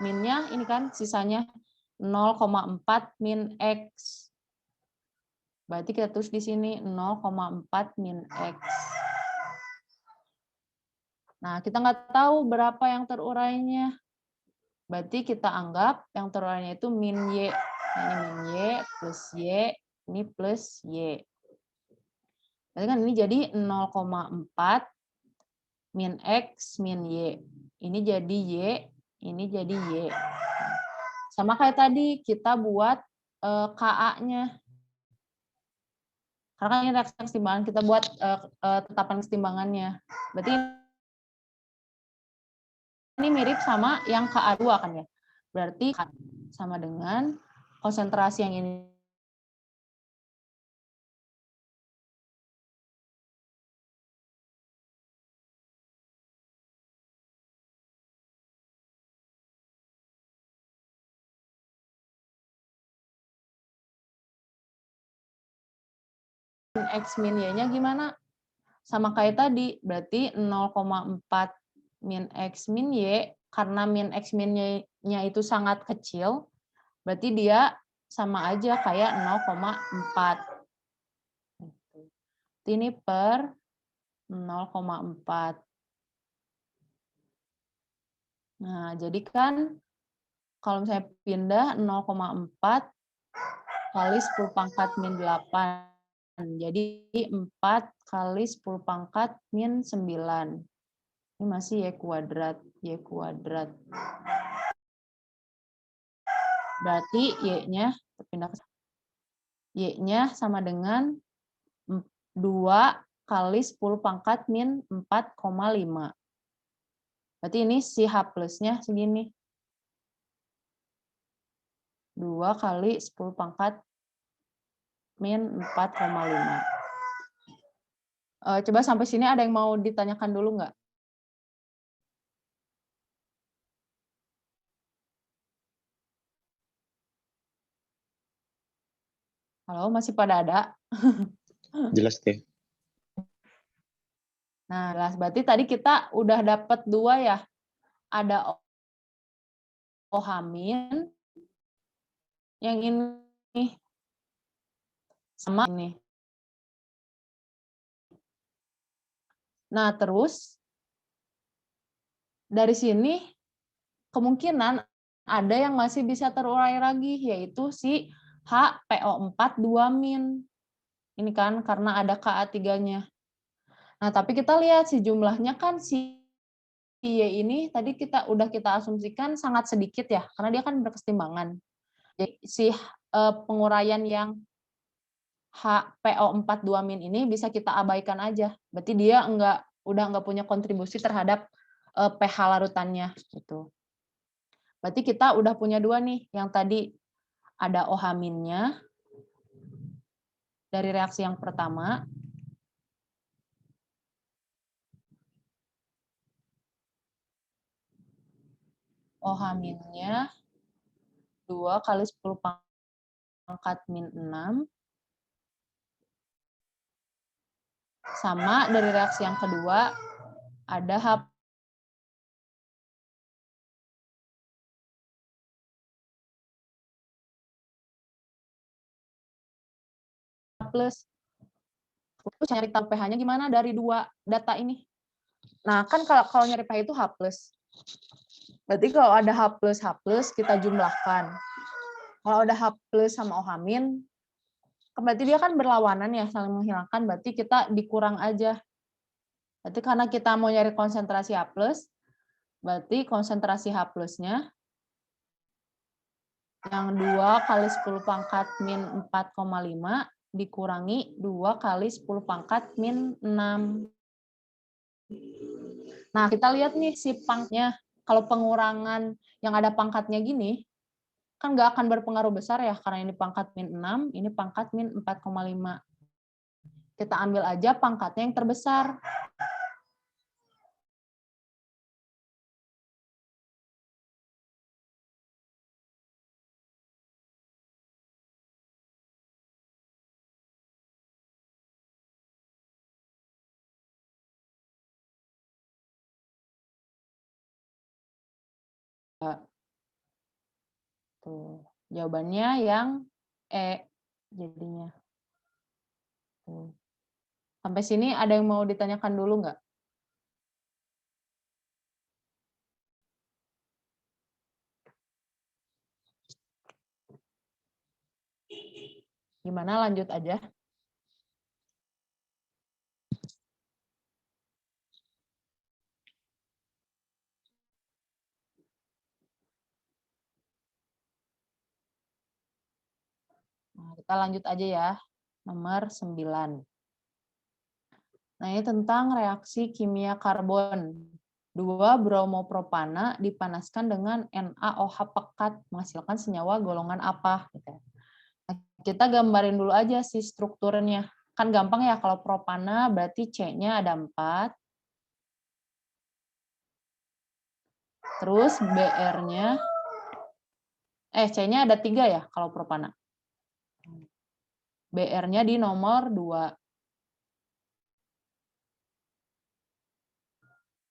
min-nya ini kan sisanya 0,4 min X. Berarti kita tulis di sini 0,4 min X. Nah, kita nggak tahu berapa yang terurainya. Berarti kita anggap yang terurainya itu min Y. Nah, ini min Y plus Y, ini plus Y. Berarti kan ini jadi 0,4 min X min Y. Ini jadi Y, ini jadi Y. Sama kayak tadi, kita buat KA-nya. Karena kan ini reaksi kesetimbangan, kita buat tetapan kesetimbangannya. Berarti ini mirip sama yang KA2 kan ya. Berarti sama dengan konsentrasi yang ini X min Y-nya gimana? Sama kayak tadi, berarti 0,4 min X min Y, karena min X min Y-nya itu sangat kecil, berarti dia sama aja kayak 0,4. Ini per 0,4. Nah, jadi kan kalau misalnya pindah 0,4 kali 10 pangkat min 8. Jadi 4 kali 10 pangkat min 9. Ini masih Y kuadrat. Y kuadrat. Berarti Y-nya pindah ke Y-nya sama dengan 2 kali 10 pangkat min 4,5. Berarti ini si H plusnya segini. 2 kali 10 pangkat min 4,5. Coba sampai sini ada yang mau ditanyakan dulu nggak? Halo, masih pada ada? Jelas deh. Nah, jelas. Berarti tadi kita udah dapat 2 ya. Ada OH min, yang ini sama ini. Nah, terus dari sini kemungkinan ada yang masih bisa terurai lagi, yaitu si HPO4 2 min. Ini kan karena ada Ka3-nya. Nah, tapi kita lihat si jumlahnya kan si Y ini tadi udah kita asumsikan sangat sedikit ya, karena dia kan berkesetimbangan. Jadi si penguraian yang HPO4 2 min ini bisa kita abaikan aja. Berarti dia udah nggak punya kontribusi terhadap pH larutannya gitu. Berarti kita udah punya 2 nih, yang tadi ada OH minnya dari reaksi yang pertama. OH minnya 2 kali 10 pangkat min 6. Sama dari reaksi yang kedua, ada H plus. Terus cari tahu pH-nya gimana dari 2 data ini? Nah, kan kalau nyari pH itu H plus. Berarti kalau ada H plus kita jumlahkan. Kalau ada H plus sama OH min, berarti dia kan berlawanan ya, saling menghilangkan, berarti kita dikurang aja. Berarti karena kita mau nyari konsentrasi H plus, berarti konsentrasi H plusnya yang 2 kali 10 pangkat min 4,5 dikurangi 2 kali 10 pangkat min 6. Nah, kita lihat nih si pangkatnya. Kalau pengurangan yang ada pangkatnya gini, kan nggak akan berpengaruh besar ya, karena ini pangkat min 6, ini pangkat min 4,5. Kita ambil aja pangkatnya yang terbesar. Tuh, jawabannya yang E jadinya. Sampai sini ada yang mau ditanyakan dulu nggak? Gimana, lanjut aja? Nah, kita lanjut aja ya. Nomor 9. Nah, ini tentang reaksi kimia karbon. 2 bromopropana dipanaskan dengan NaOH pekat menghasilkan senyawa golongan apa? Nah, kita gambarin dulu aja sih strukturnya. Kan gampang ya, kalau propana berarti C-nya ada 4. Terus BR-nya, C-nya ada 3 ya kalau propana. BR-nya di nomor 2.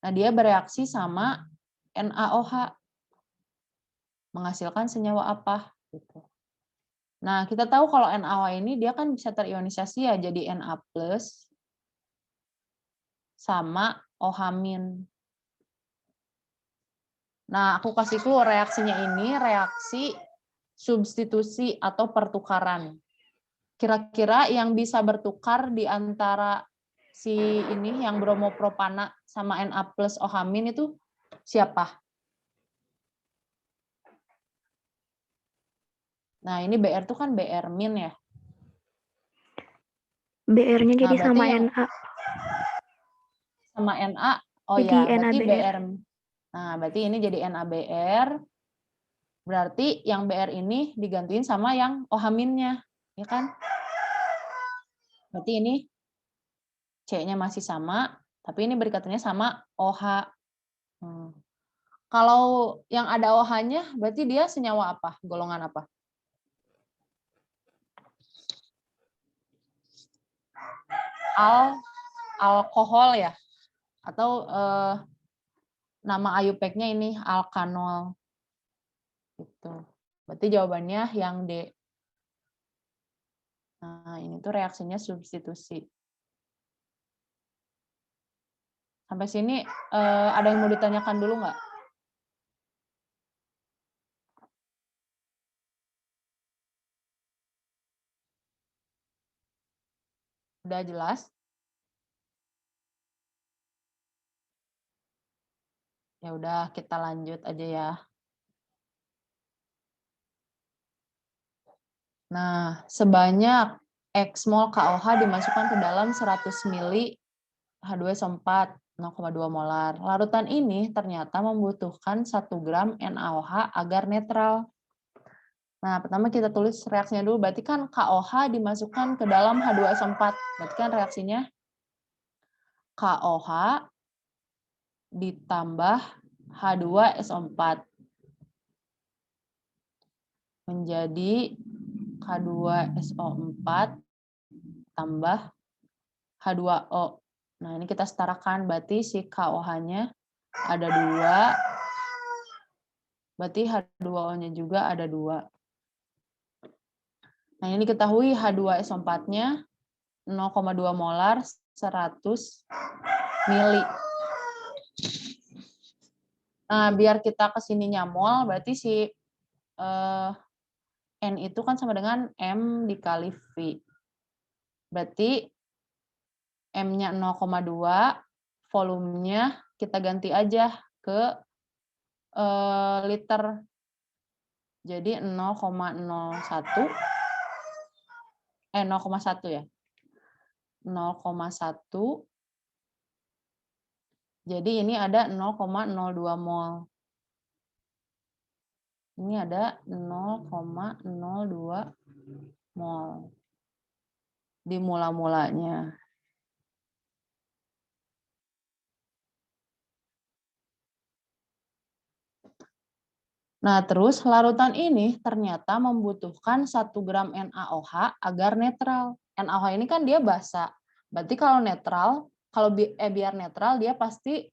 Nah, dia bereaksi sama NaOH. Menghasilkan senyawa apa? Gitu. Nah, kita tahu kalau NaOH ini dia kan bisa terionisasi ya, jadi Na+, sama OH-. Nah, aku kasih clue reaksinya ini reaksi substitusi atau pertukaran. Kira-kira yang bisa bertukar di antara si ini yang bromopropana sama Na+ OH- itu siapa? Nah, ini BR itu kan BR- ya. BR-nya Nah, jadi berarti sama yang Na. sama Na, oh Jadi ya, berarti NaBr. BR. Nah, berarti ini jadi NaBr. Berarti yang BR ini digantiin sama yang OH-nya, ya kan? Berarti ini C-nya masih sama, tapi ini berikatnya sama OH. Kalau yang ada OH-nya, berarti dia senyawa apa? Golongan apa? Alkohol ya? Atau nama IUPAC-nya ini alkanol. Gitu. Berarti jawabannya yang D. Nah, ini tuh reaksinya substitusi. Sampai sini ada yang mau ditanyakan dulu nggak? Udah jelas? Ya udah, kita lanjut aja ya. Nah, sebanyak X mol KOH dimasukkan ke dalam 100 ml H2SO4 0,2 molar. Larutan ini ternyata membutuhkan 1 gram NaOH agar netral. Nah, pertama kita tulis reaksinya dulu. Berarti kan KOH dimasukkan ke dalam H2SO4. Berarti kan reaksinya KOH ditambah H2SO4 menjadi H2SO4 tambah H2O. Nah, ini kita setarakan. Berarti si KOH-nya ada 2. Berarti H2O-nya juga ada 2. Nah, ini diketahui H2SO4-nya 0,2 molar 100 mili. Nah, biar kita ke sininya mol, berarti si N itu kan sama dengan M dikali V. Berarti M-nya 0,2, volumenya kita ganti aja ke liter. Jadi 0,01 ya. 0,1. Jadi ini ada 0,02 mol. Ini ada 0,02 mol di mula-mulanya. Nah, terus larutan ini ternyata membutuhkan 1 gram NaOH agar netral. NaOH ini kan dia basa. Berarti kalau netral, kalau biar netral dia pasti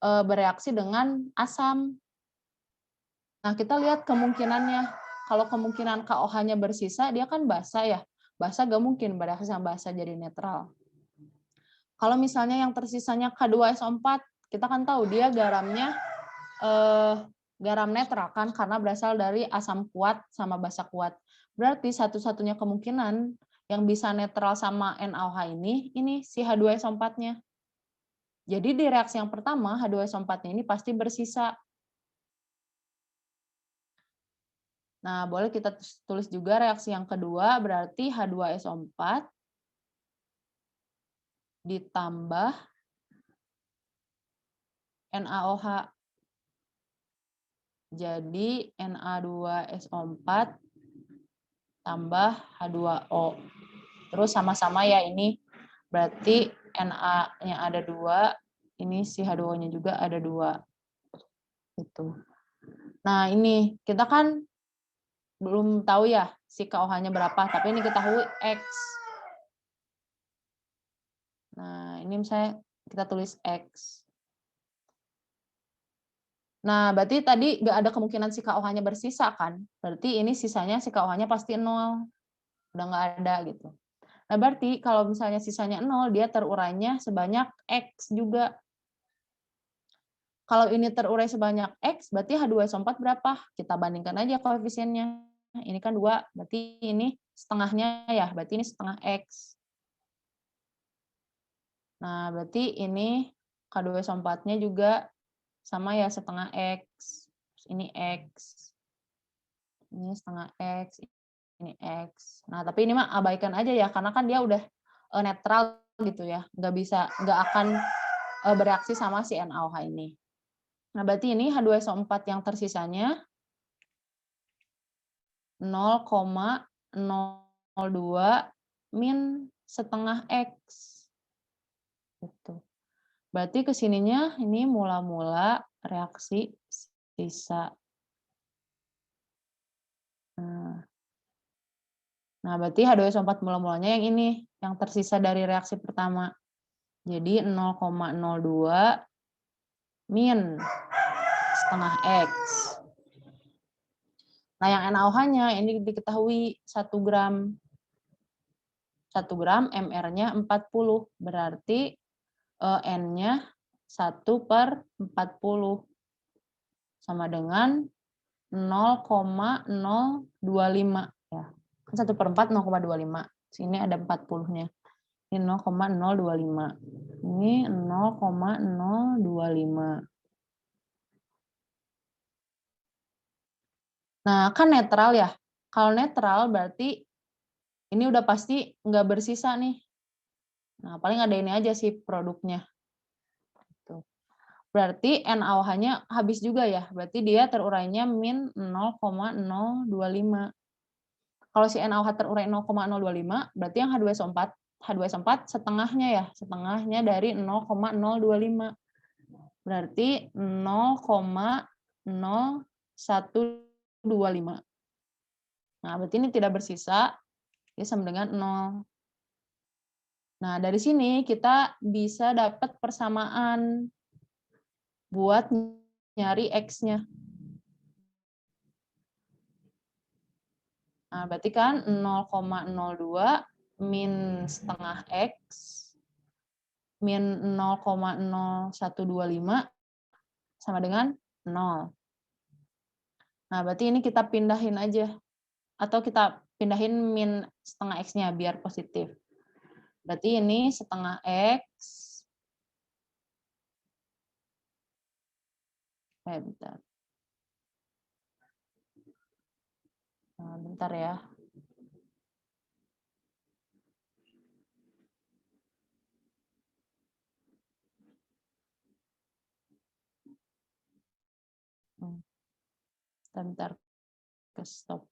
bereaksi dengan asam. Nah, kita lihat kemungkinannya. Kalau kemungkinan KOH-nya bersisa, dia kan basa ya. basa gak mungkin bereaksi sama basa jadi netral. Kalau misalnya yang tersisanya K2SO4, kita kan tahu dia garamnya garam netral kan karena berasal dari asam kuat sama basa kuat. Berarti satu-satunya kemungkinan yang bisa netral sama NaOH ini si H2SO4-nya. Jadi di reaksi yang pertama H2SO4-nya ini pasti bersisa. Nah, boleh kita tulis juga reaksi yang kedua berarti H2SO4 ditambah NaOH. Jadi Na2SO4 tambah H2O. Terus sama-sama ya ini berarti Na-nya ada 2, ini si H2O-nya juga ada 2. Gitu. Nah, ini kita kan belum tahu ya si KOH-nya berapa, tapi ini kita tahu X. Nah, ini misalnya kita tulis X. Nah, berarti tadi nggak ada kemungkinan si KOH-nya bersisa kan? Berarti ini sisanya si KOH-nya pasti 0. Udah nggak ada gitu. Nah, berarti kalau misalnya sisanya 0, dia terurainya sebanyak X juga. Kalau ini terurai sebanyak X, berarti H2SO4 berapa? Kita bandingkan aja koefisiennya. Ini kan 2, berarti ini setengahnya ya, berarti ini setengah X. Nah, berarti ini K2SO4-nya juga sama ya, setengah X. Ini X. Ini setengah X. Ini X. Nah, tapi ini mah abaikan aja ya, karena kan dia udah netral gitu ya. Nggak akan bereaksi sama si NaOH ini. Nah, berarti ini H2SO4 yang tersisanya 0,02 min setengah X. Gitu. Berarti kesininya ini mula-mula reaksi sisa. Nah, berarti H2SO4 mula-mulanya yang ini, yang tersisa dari reaksi pertama. Jadi 0,02 min setengah X. Nah, yang NaOH-nya ini diketahui 1 gram. 1 gram, MR-nya 40. Berarti N-nya 1/40. Sama dengan 0,025. Ya. Kan 1/4, 0,25. Sini ada 40-nya. Ini 0,025. Ini 0,025. Nah, kan netral ya. Kalau netral berarti ini udah pasti nggak bersisa nih. Nah, paling ada ini aja sih produknya. Berarti NaOH-nya habis juga ya. Berarti dia terurainya min 0,025. Kalau si NaOH terurai 0,025, berarti yang H2SO4 setengahnya ya. Setengahnya dari 0,025. Berarti 0,0125. Nah, berarti ini tidak bersisa, dia sama dengan 0. Nah, dari sini kita bisa dapat persamaan buat nyari X-nya. Nah, berarti kan 0,02 min setengah X min 0,0125 sama dengan 0. Nah, berarti ini kita pindahin aja. Atau kita pindahin min setengah X-nya biar positif. Berarti ini setengah X. Bentar. Nah, bentar ya. Bentar ke stop.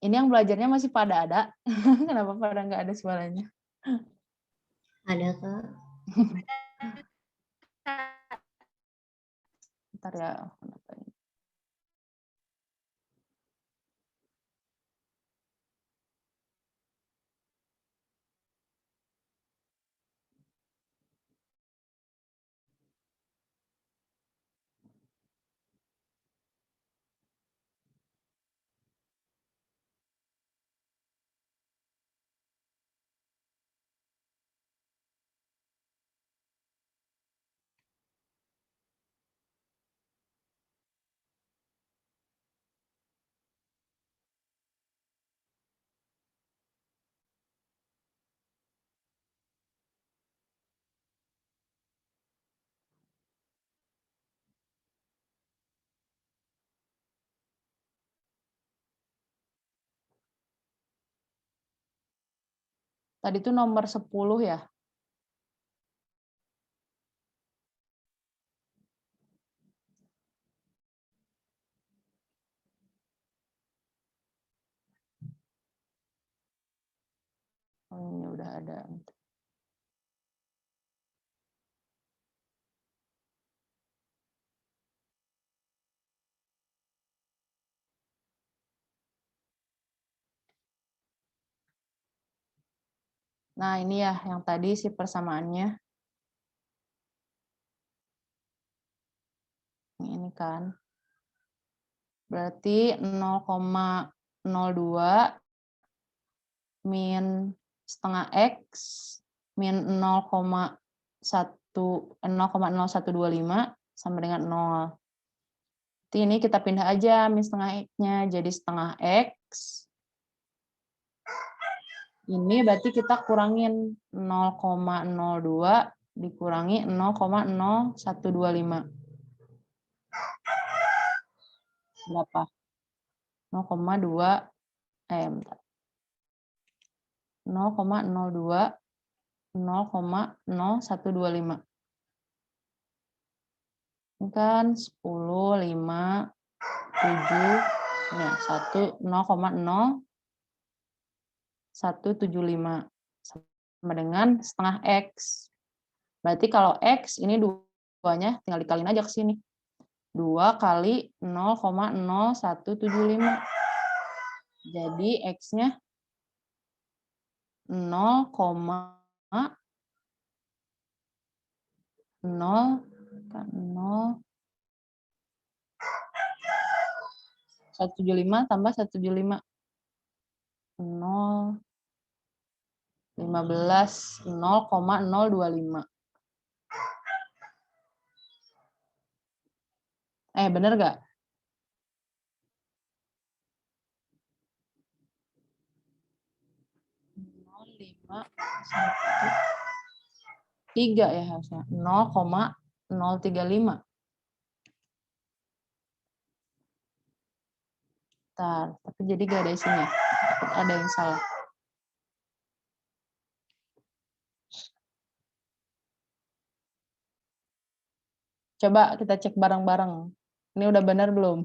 Ini yang belajarnya masih pada ada. Kenapa pada nggak ada suaranya? Ada, Kak. Bentar ya. Tadi itu nomor 10 ya? Oh, ini udah ada. Nah, ini ya yang tadi si persamaannya. Ini kan. Berarti 0,02 min setengah X min 0,0125 sama dengan 0. Jadi ini kita pindah aja min setengah X-nya jadi setengah X. Ini berarti kita kurangin 0,02 dikurangi 0,0125. Berapa? 0,02 0,02 0,0125. Ini kan 10, 5, 7, ya, 1,0175 sama dengan setengah X. Berarti kalau X ini duanya tinggal dikaliin aja ke sini. 2 kali 0,0175. Jadi X-nya 175 tambah 175. 0,025. Bener nggak? Tiga ya harusnya 0,035. Bentar, tapi jadi gak ada isinya. Ada yang salah. Coba kita cek bareng-bareng. Ini udah benar belum?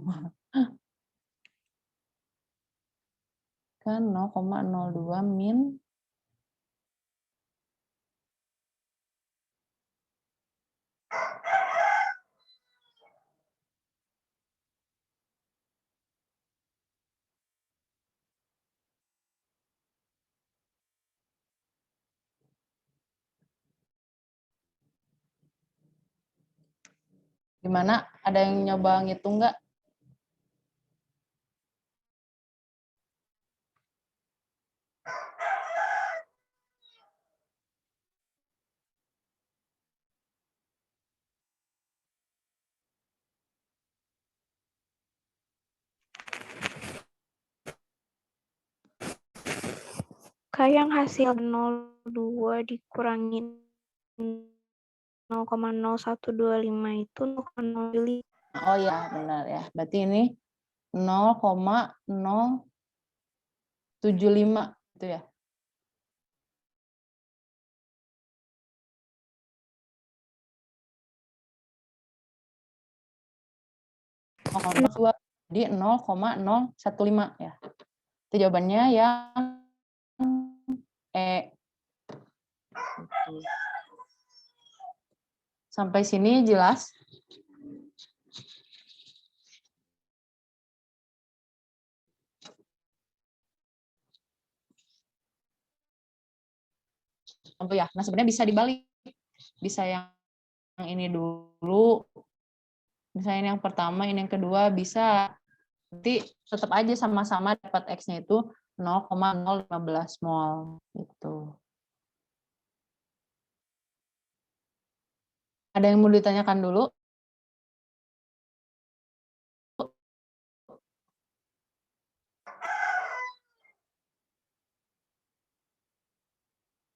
Kan 0,02 min gimana? Ada yang nyoba ngitung nggak? Kayak yang hasil 02 dikurangin 0,0125 itu 0,05. Oh ya, benar ya. Berarti ini 0,075 itu ya. Jadi 0,015 ya. Itu jawabannya yang E. Sampai sini jelas? Oh ya, nah sebenarnya bisa dibalik. Bisa yang ini dulu, misalnya yang pertama, ini yang kedua, bisa. Nanti tetap aja sama-sama dapat X-nya itu 0,015 mol. Gitu. Ada yang mau ditanyakan dulu?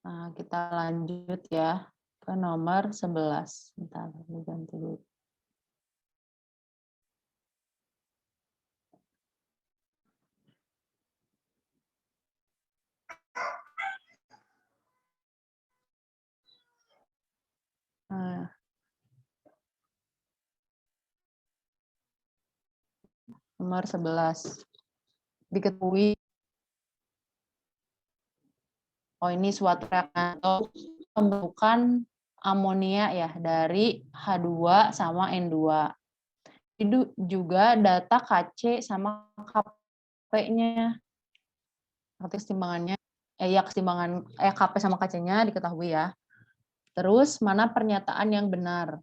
Nah, kita lanjut ya ke nomor 11. Bentar, ganti dulu. Nah, nomor 11. Diketahui, ini suatu reaksi atau pembentukan amonia ya dari H2 sama N2. Itu juga data KC sama KP-nya. Keseimbangannya, keseimbangan KP sama KC-nya diketahui ya. Terus mana pernyataan yang benar?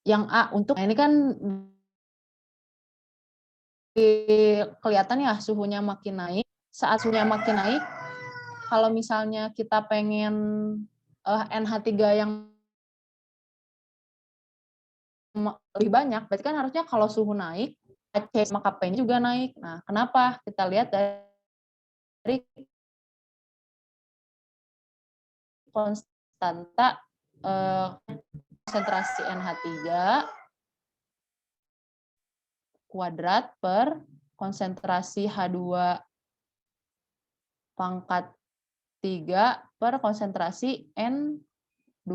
Yang A untuk, ini kan kelihatan ya suhunya makin naik. Saat suhunya makin naik, kalau misalnya kita pengen NH3 yang lebih banyak, berarti kan harusnya kalau suhu naik, KC sama KP-nya juga naik. Nah, kenapa? Kita lihat dari konstanta konsentrasi NH3 kuadrat per konsentrasi H2 pangkat 3 per konsentrasi N2.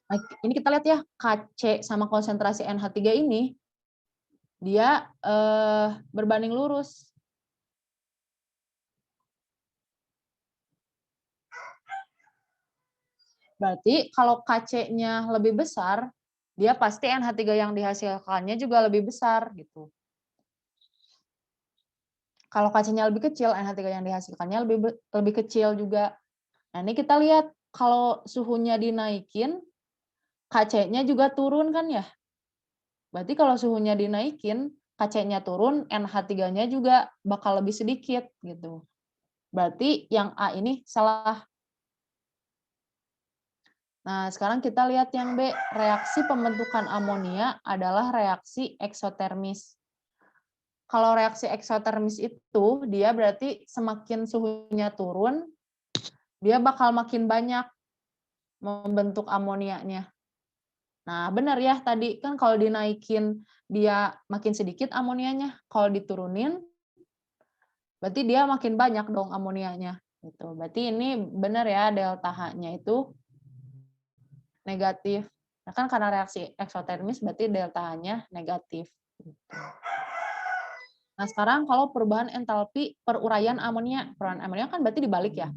Nah, ini kita lihat ya, KC sama konsentrasi NH3 ini, dia berbanding lurus. Berarti kalau KC-nya lebih besar, dia pasti NH3 yang dihasilkannya juga lebih besar gitu. Kalau KC-nya lebih kecil, NH3 yang dihasilkannya lebih kecil juga. Nah, ini kita lihat kalau suhunya dinaikin, KC-nya juga turun kan ya? Berarti kalau suhunya dinaikin, KC-nya turun, NH3-nya juga bakal lebih sedikit gitu. Berarti yang A ini salah. Nah, sekarang kita lihat yang B, reaksi pembentukan amonia adalah reaksi eksotermis. Kalau reaksi eksotermis itu, dia berarti semakin suhunya turun, dia bakal makin banyak membentuk amonianya. Nah, benar ya, tadi kan kalau dinaikin, dia makin sedikit amonianya. Kalau diturunin, berarti dia makin banyak dong amonianya. Gitu. Berarti ini benar ya, delta H-nya itu negatif. Nah, kan karena reaksi eksotermis berarti delta H-nya negatif. Nah, sekarang kalau perubahan entalpi peruraian amonia. Peruraian amonia kan berarti dibalik ya.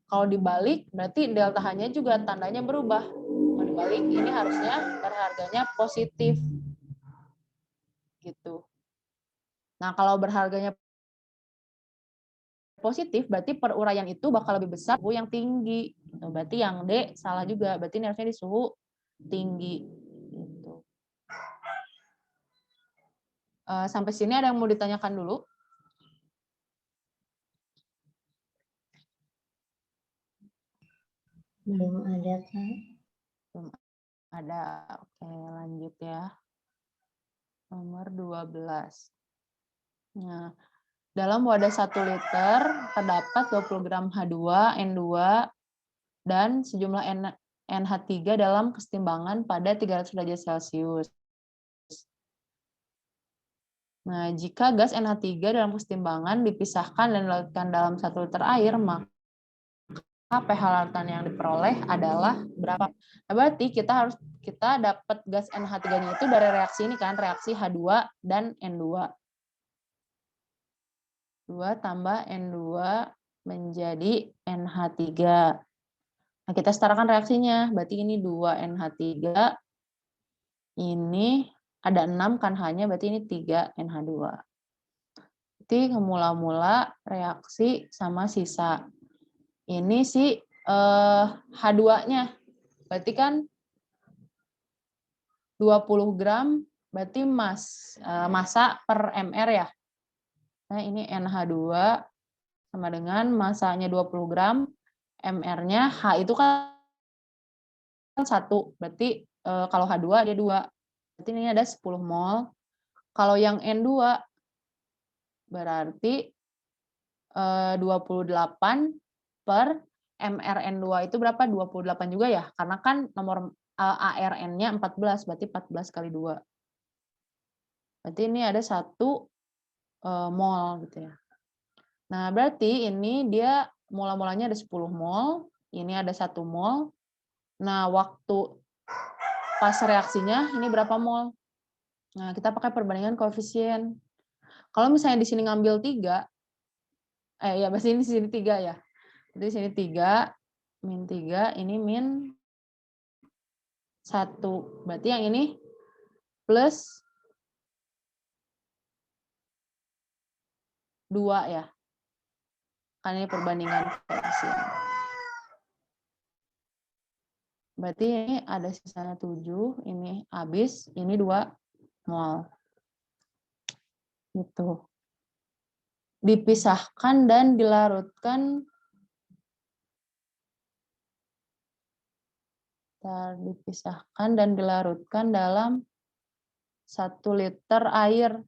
Kalau dibalik berarti delta H-nya juga tandanya berubah. Kalau dibalik ini harusnya berharganya positif. Gitu. Nah, kalau berharganya positif berarti peruraian itu bakal lebih besar suhu yang tinggi. Berarti yang D salah juga. Berarti ini harusnya di suhu tinggi. Gitu. Sampai sini ada yang mau ditanyakan dulu? Belum ada, Kak. Belum ada. Oke, lanjut ya. Nomor 12. Nah, dalam wadah 1 liter terdapat 20 gram H2, N2, dan sejumlah NH3 dalam kesetimbangan pada 300 derajat Celcius. Nah, jika gas NH3 dalam kesetimbangan dipisahkan dan dilarutkan dalam 1 liter air, maka pH larutan yang diperoleh adalah berapa? Nah, berarti kita dapat gas NH3-nya itu dari reaksi ini kan, reaksi H2 dan N2. 2 tambah N2 menjadi NH3. Nah, kita setarakan reaksinya. Berarti ini 2 NH3. Ini ada 6 kan H-nya, berarti ini 3 NH2. Berarti mula-mula reaksi sama sisa. Ini si H2-nya. Berarti kan 20 gram, berarti massa per MR ya. Nah, ini NH2 sama dengan massanya 20 gram, MR-nya H itu kan 1. Berarti kalau H2 dia 2. Berarti ini ada 10 mol. Kalau yang N2 berarti 28 per MRN2 itu berapa? 28 juga ya? Karena kan nomor ARN-nya 14, berarti 14 kali 2. Berarti ini ada 1 mol gitu ya. Nah, berarti ini dia mula-mulanya ada 10 mol, ini ada 1 mol. Nah, waktu pas reaksinya ini berapa mol? Nah, kita pakai perbandingan koefisien. Kalau misalnya di sini ngambil 3, ya berarti ini di sini 3 ya. Jadi di sini 3, min 3, ini min 1. Berarti yang ini plus 2 ya. Kan ini perbandingan koefisien. Berarti ini ada sisanya 7, ini habis, ini 2 mol. Gitu. Dipisahkan dan dilarutkan. Dipisahkan dan dilarutkan dalam 1 liter air.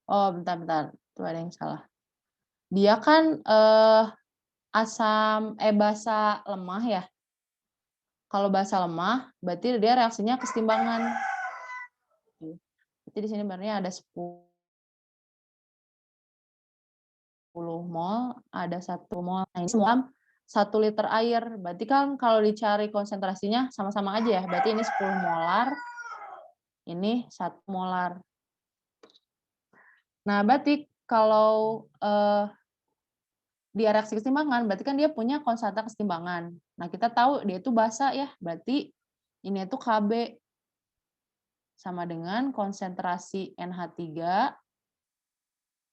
Oh, bentar. Tuh ada yang salah. Dia kan basa lemah ya. Kalau basa lemah, berarti dia reaksinya kesetimbangan. Jadi di sini sebenarnya ada 10 mol, ada 1 mol. Nah, ini semua 1 liter air. Berarti kan kalau dicari konsentrasinya sama-sama aja ya. Berarti ini 10 molar, ini 1 molar. Nah, berarti kalau dia reaksi kesetimbangan, berarti kan dia punya konstanta kesetimbangan. Nah, kita tahu dia itu basa ya, berarti ini itu Kb sama dengan konsentrasi NH3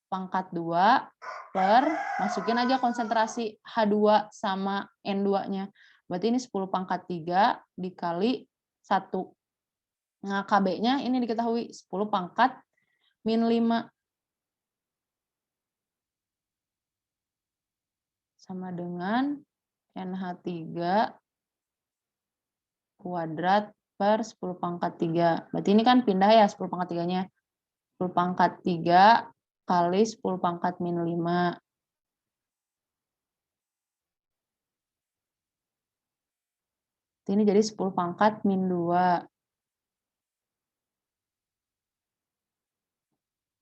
pangkat 2 per, masukin aja konsentrasi H2 sama N2-nya. Berarti ini 10 pangkat 3 dikali 1. Nah, Kb-nya ini diketahui 10 pangkat min 5. Sama dengan NH3 kuadrat per 10 pangkat 3. Berarti ini kan pindah ya 10 pangkat 3-nya. 10 pangkat 3 kali 10 pangkat min 5. Ini jadi 10 pangkat min 2.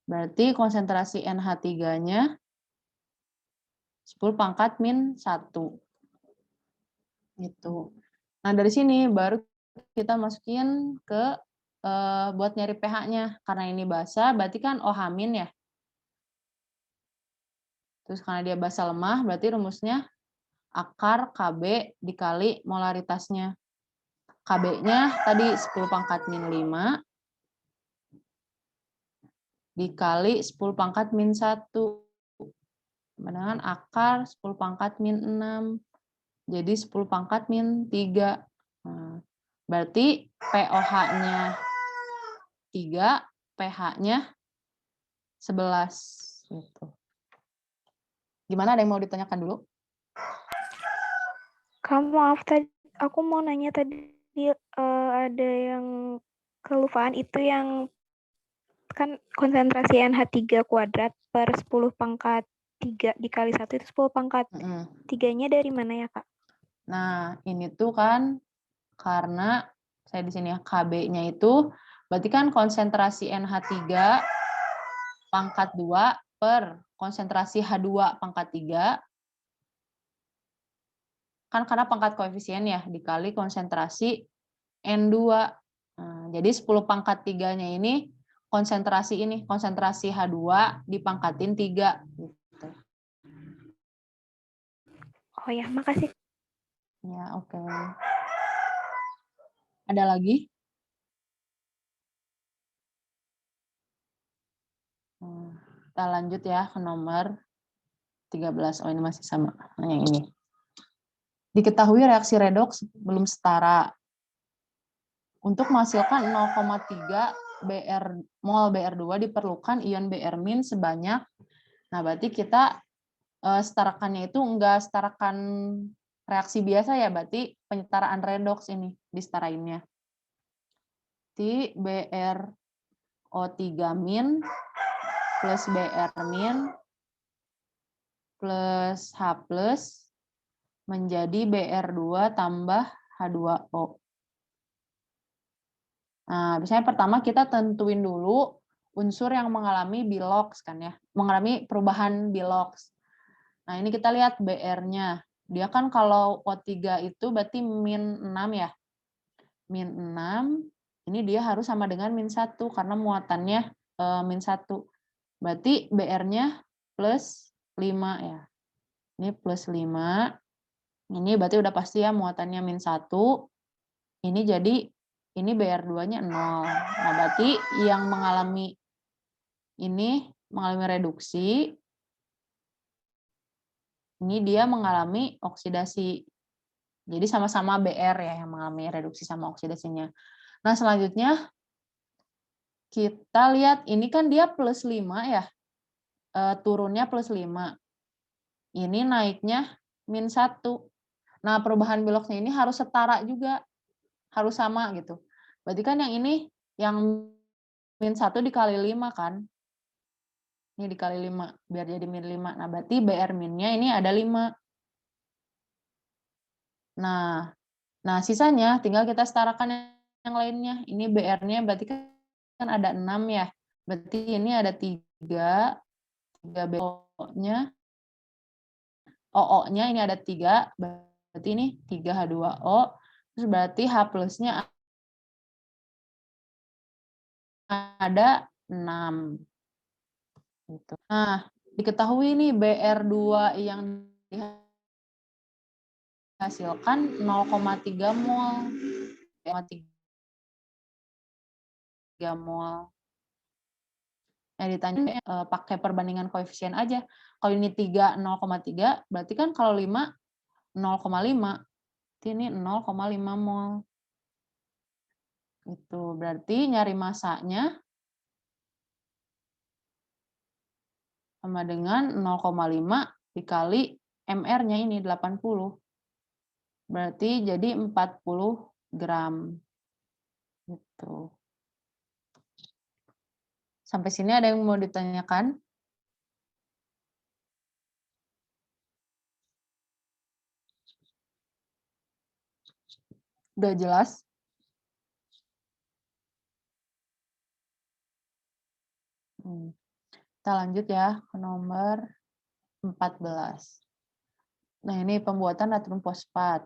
Berarti konsentrasi NH3-nya 10 pangkat min 1. Gitu. Nah, dari sini baru kita masukin ke buat nyari pH-nya. Karena ini basa, berarti kan OH- ya. Terus karena dia basa lemah, berarti rumusnya akar Kb dikali molaritasnya. Kb-nya tadi 10 pangkat min 5 dikali 10 pangkat min 1. Dengan akar 10 pangkat min 6. Jadi 10 pangkat min 3. Nah, berarti POH-nya 3, pH-nya 11. Gitu. Gimana, ada yang mau ditanyakan dulu? Maaf, tadi aku mau nanya tadi ada yang kelupaan itu yang kan konsentrasi NH3 kuadrat per 10 pangkat 3 dikali 1 itu 10 pangkat 3-nya dari mana ya, Kak? Nah, ini tuh kan karena saya di sini ya Kb-nya itu berarti kan konsentrasi NH3 pangkat 2 per konsentrasi H2 pangkat 3 kan karena pangkat koefisien ya dikali konsentrasi N2. Nah, jadi 10 pangkat 3-nya ini konsentrasi H2 dipangkatin 3. Gitu. Oh ya, makasih. Ya, oke. Ada lagi? Kita lanjut ya ke nomor 13. Oh, ini masih sama. Nah, yang ini. Diketahui reaksi redoks belum setara. Untuk menghasilkan 0,3 mol Br2 diperlukan ion Br- sebanyak. Nah, berarti kita setarakannya itu enggak setarakan reaksi biasa ya, berarti penyetaraan redoks ini disetarainnya. Di BrO3- plus BR min plus H plus menjadi BR2 tambah H2O. Nah, misalnya pertama kita tentuin dulu unsur yang mengalami bilox kan ya, mengalami perubahan bilox. Nah, ini kita lihat BR-nya. Dia kan kalau O3 itu berarti min 6 ya. Min 6, ini dia harus sama dengan min 1 karena muatannya min 1. Berarti BR-nya plus 5 ya. Ini plus 5. Ini berarti udah pasti ya muatannya min 1. Ini jadi ini BR2-nya 0. Nah, berarti yang mengalami reduksi, ini dia mengalami oksidasi. Jadi sama-sama BR ya yang mengalami reduksi sama oksidasinya. Nah, selanjutnya kita lihat ini kan dia plus 5 ya. Turunnya plus 5. Ini naiknya min 1. Nah, perubahan biloxnya ini harus setara juga. Harus sama gitu. Berarti kan yang ini yang min 1 dikali 5 kan. Ini dikali 5 biar jadi min 5. Nah, berarti BR minnya ini ada 5. Nah, sisanya tinggal kita setarakan yang lainnya. Ini BR-nya berarti kan ada 6 ya. Berarti ini ada 3 BO-nya. OO-nya ini ada 3, berarti ini 3H2O. Terus berarti H plus-nya ada 6. Gitu. Nah, diketahui nih BR2 yang dihasilkan 0,3 mol. 0,3 mol. Ditanya pakai perbandingan koefisien aja. Kalau ini 3, 0,3, berarti kan kalau 5, 0,5. Ini 0,5 mol. Itu berarti nyari masanya sama dengan 0,5 dikali MR-nya ini 80. Berarti jadi 40 gram. Gitu. Sampai sini ada yang mau ditanyakan? Udah jelas? Kita lanjut ya ke nomor 14. Nah, ini pembuatan natrium fosfat.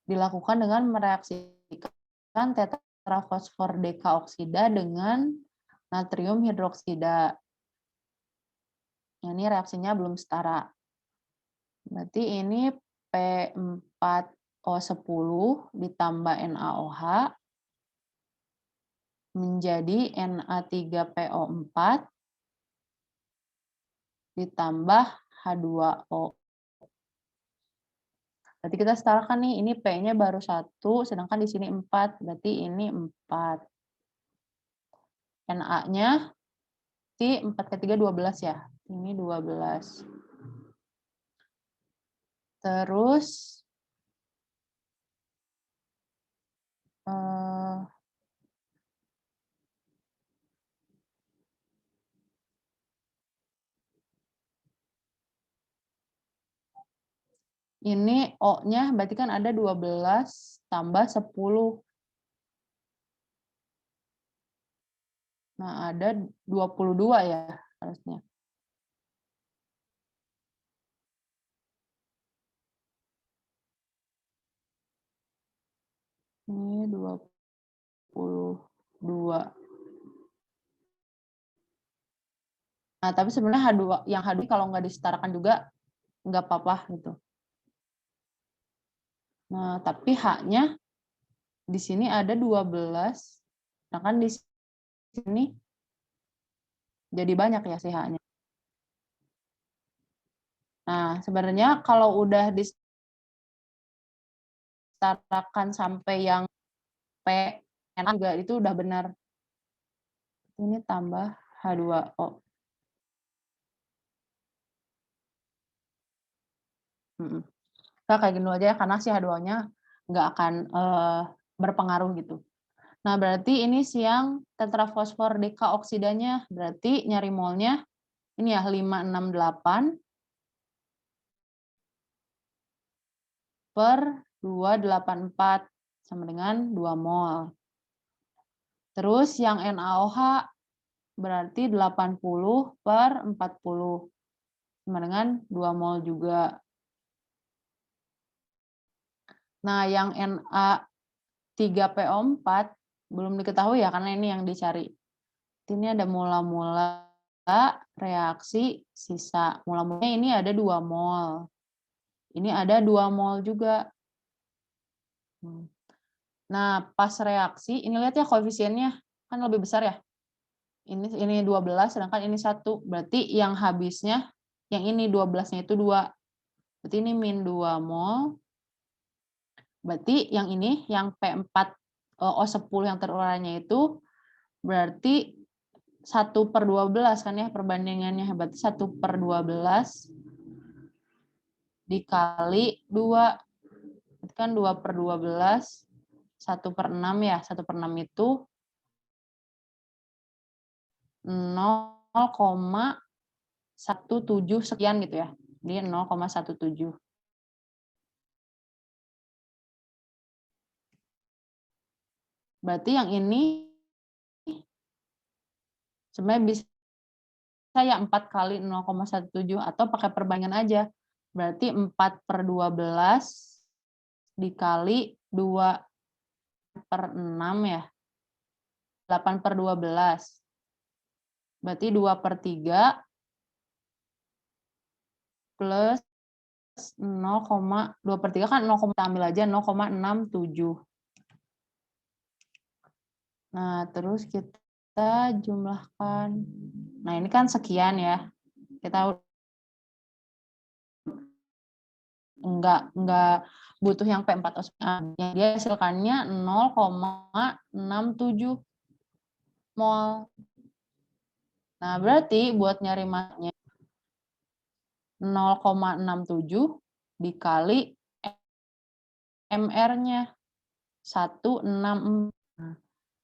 Dilakukan dengan mereaksikan tetrafosfor dekaoksida dengan natrium hidroksida. Ini reaksinya belum setara. Berarti ini P4O10 ditambah NaOH menjadi Na3PO4 ditambah H2O. Berarti kita setarakan nih, ini P-nya baru 1, sedangkan di sini 4, berarti ini 4. Na-nya, 4 ke 3, 12 ya. Ini 12. Terus, ini O-nya berarti kan ada 12 tambah 10. Nah, ada 22 ya harusnya. Ini 22. Nah, tapi sebenarnya yang H2 kalau nggak disetarakan juga nggak apa-apa gitu. Nah, tapi H-nya di sini ada 12. Nah, kan di sini jadi banyak ya si H-nya. Nah, sebenarnya kalau udah disetarakan sampai yang P, N juga itu udah benar. Ini tambah H2O. Kita kayak gini aja ya, karena si H2O-nya nggak akan berpengaruh gitu. Nah, berarti ini siang tetrafosfor dekaoksidanya, berarti nyari molnya ini ya 568 per 284 sama dengan 2 mol. Terus yang NaOH berarti 80 per 40 sama dengan 2 mol juga. Nah, yang Na3PO4 belum diketahui ya, karena ini yang dicari. Ini ada mula-mula reaksi sisa. Mula-mulanya ini ada 2 mol. Ini ada 2 mol juga. Nah, pas reaksi, ini lihat ya koefisiennya, kan lebih besar ya. Ini 12, sedangkan ini 1. Berarti yang habisnya, yang ini 12-nya itu 2. Berarti ini min 2 mol. Berarti yang ini, yang P4O10 yang terurannya itu, berarti 1/12 kan ya perbandingannya. Berarti 1/12 dikali 2. Itu kan 2/12, 1/6 ya. 1/6 itu 0,17 sekian gitu ya. Jadi 0,17. Berarti yang ini sebenarnya bisa ya 4 kali 0,17 atau pakai perbandingan aja. Berarti 4/12 dikali 2/6 ya. 8/12. Berarti 2/3 plus 2/3 kan 0, ambil aja 0,67. Nah, terus kita jumlahkan. Nah, ini kan sekian ya. Kita enggak butuh yang P4O10. Yang dia hasilkannya 0,67 mol. Nah, berarti buat nyari masnya 0,67 dikali MR-nya 164. Nah,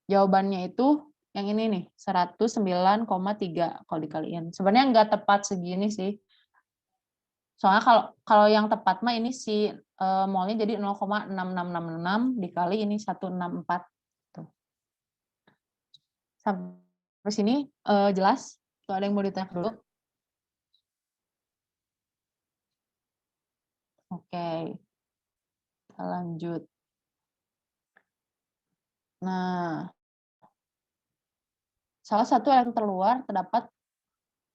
jawabannya itu yang ini nih, 109,3 kalau dikaliin. Sebenarnya nggak tepat segini sih. Soalnya kalau yang tepat mah ini si molnya jadi 0,6666 dikali ini 164. Tuh. Sampai sini jelas? Tuh ada yang mau ditanya dulu? Oke. Kita lanjut. Nah, salah satu elektron terluar terdapat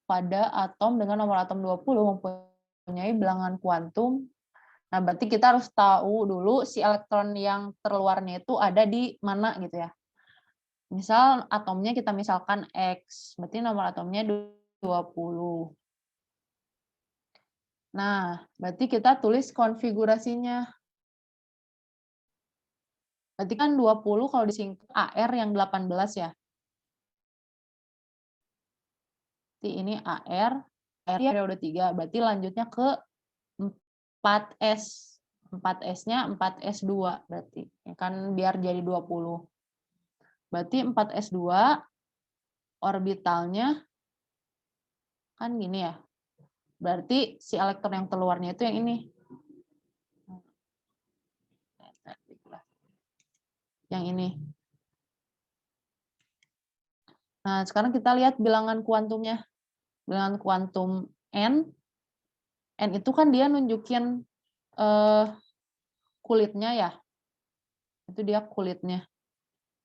pada atom dengan nomor atom 20 mempunyai bilangan kuantum. Nah, berarti kita harus tahu dulu si elektron yang terluarnya itu ada di mana gitu ya. Misal atomnya kita misalkan X, berarti nomor atomnya 20. Nah, berarti kita tulis konfigurasinya. Berarti kan 20 kalau disingkat AR yang 18 ya. Berarti ini AR periode 3, berarti lanjutnya ke 4S. 4S-nya 4S2 berarti. Ya kan biar jadi 20. Berarti 4S2 orbitalnya kan gini ya. Berarti si elektron yang keluarnya itu yang ini. Yang ini. Nah, sekarang kita lihat bilangan kuantumnya. Bilangan kuantum N. N itu kan dia nunjukin kulitnya ya. Itu dia kulitnya.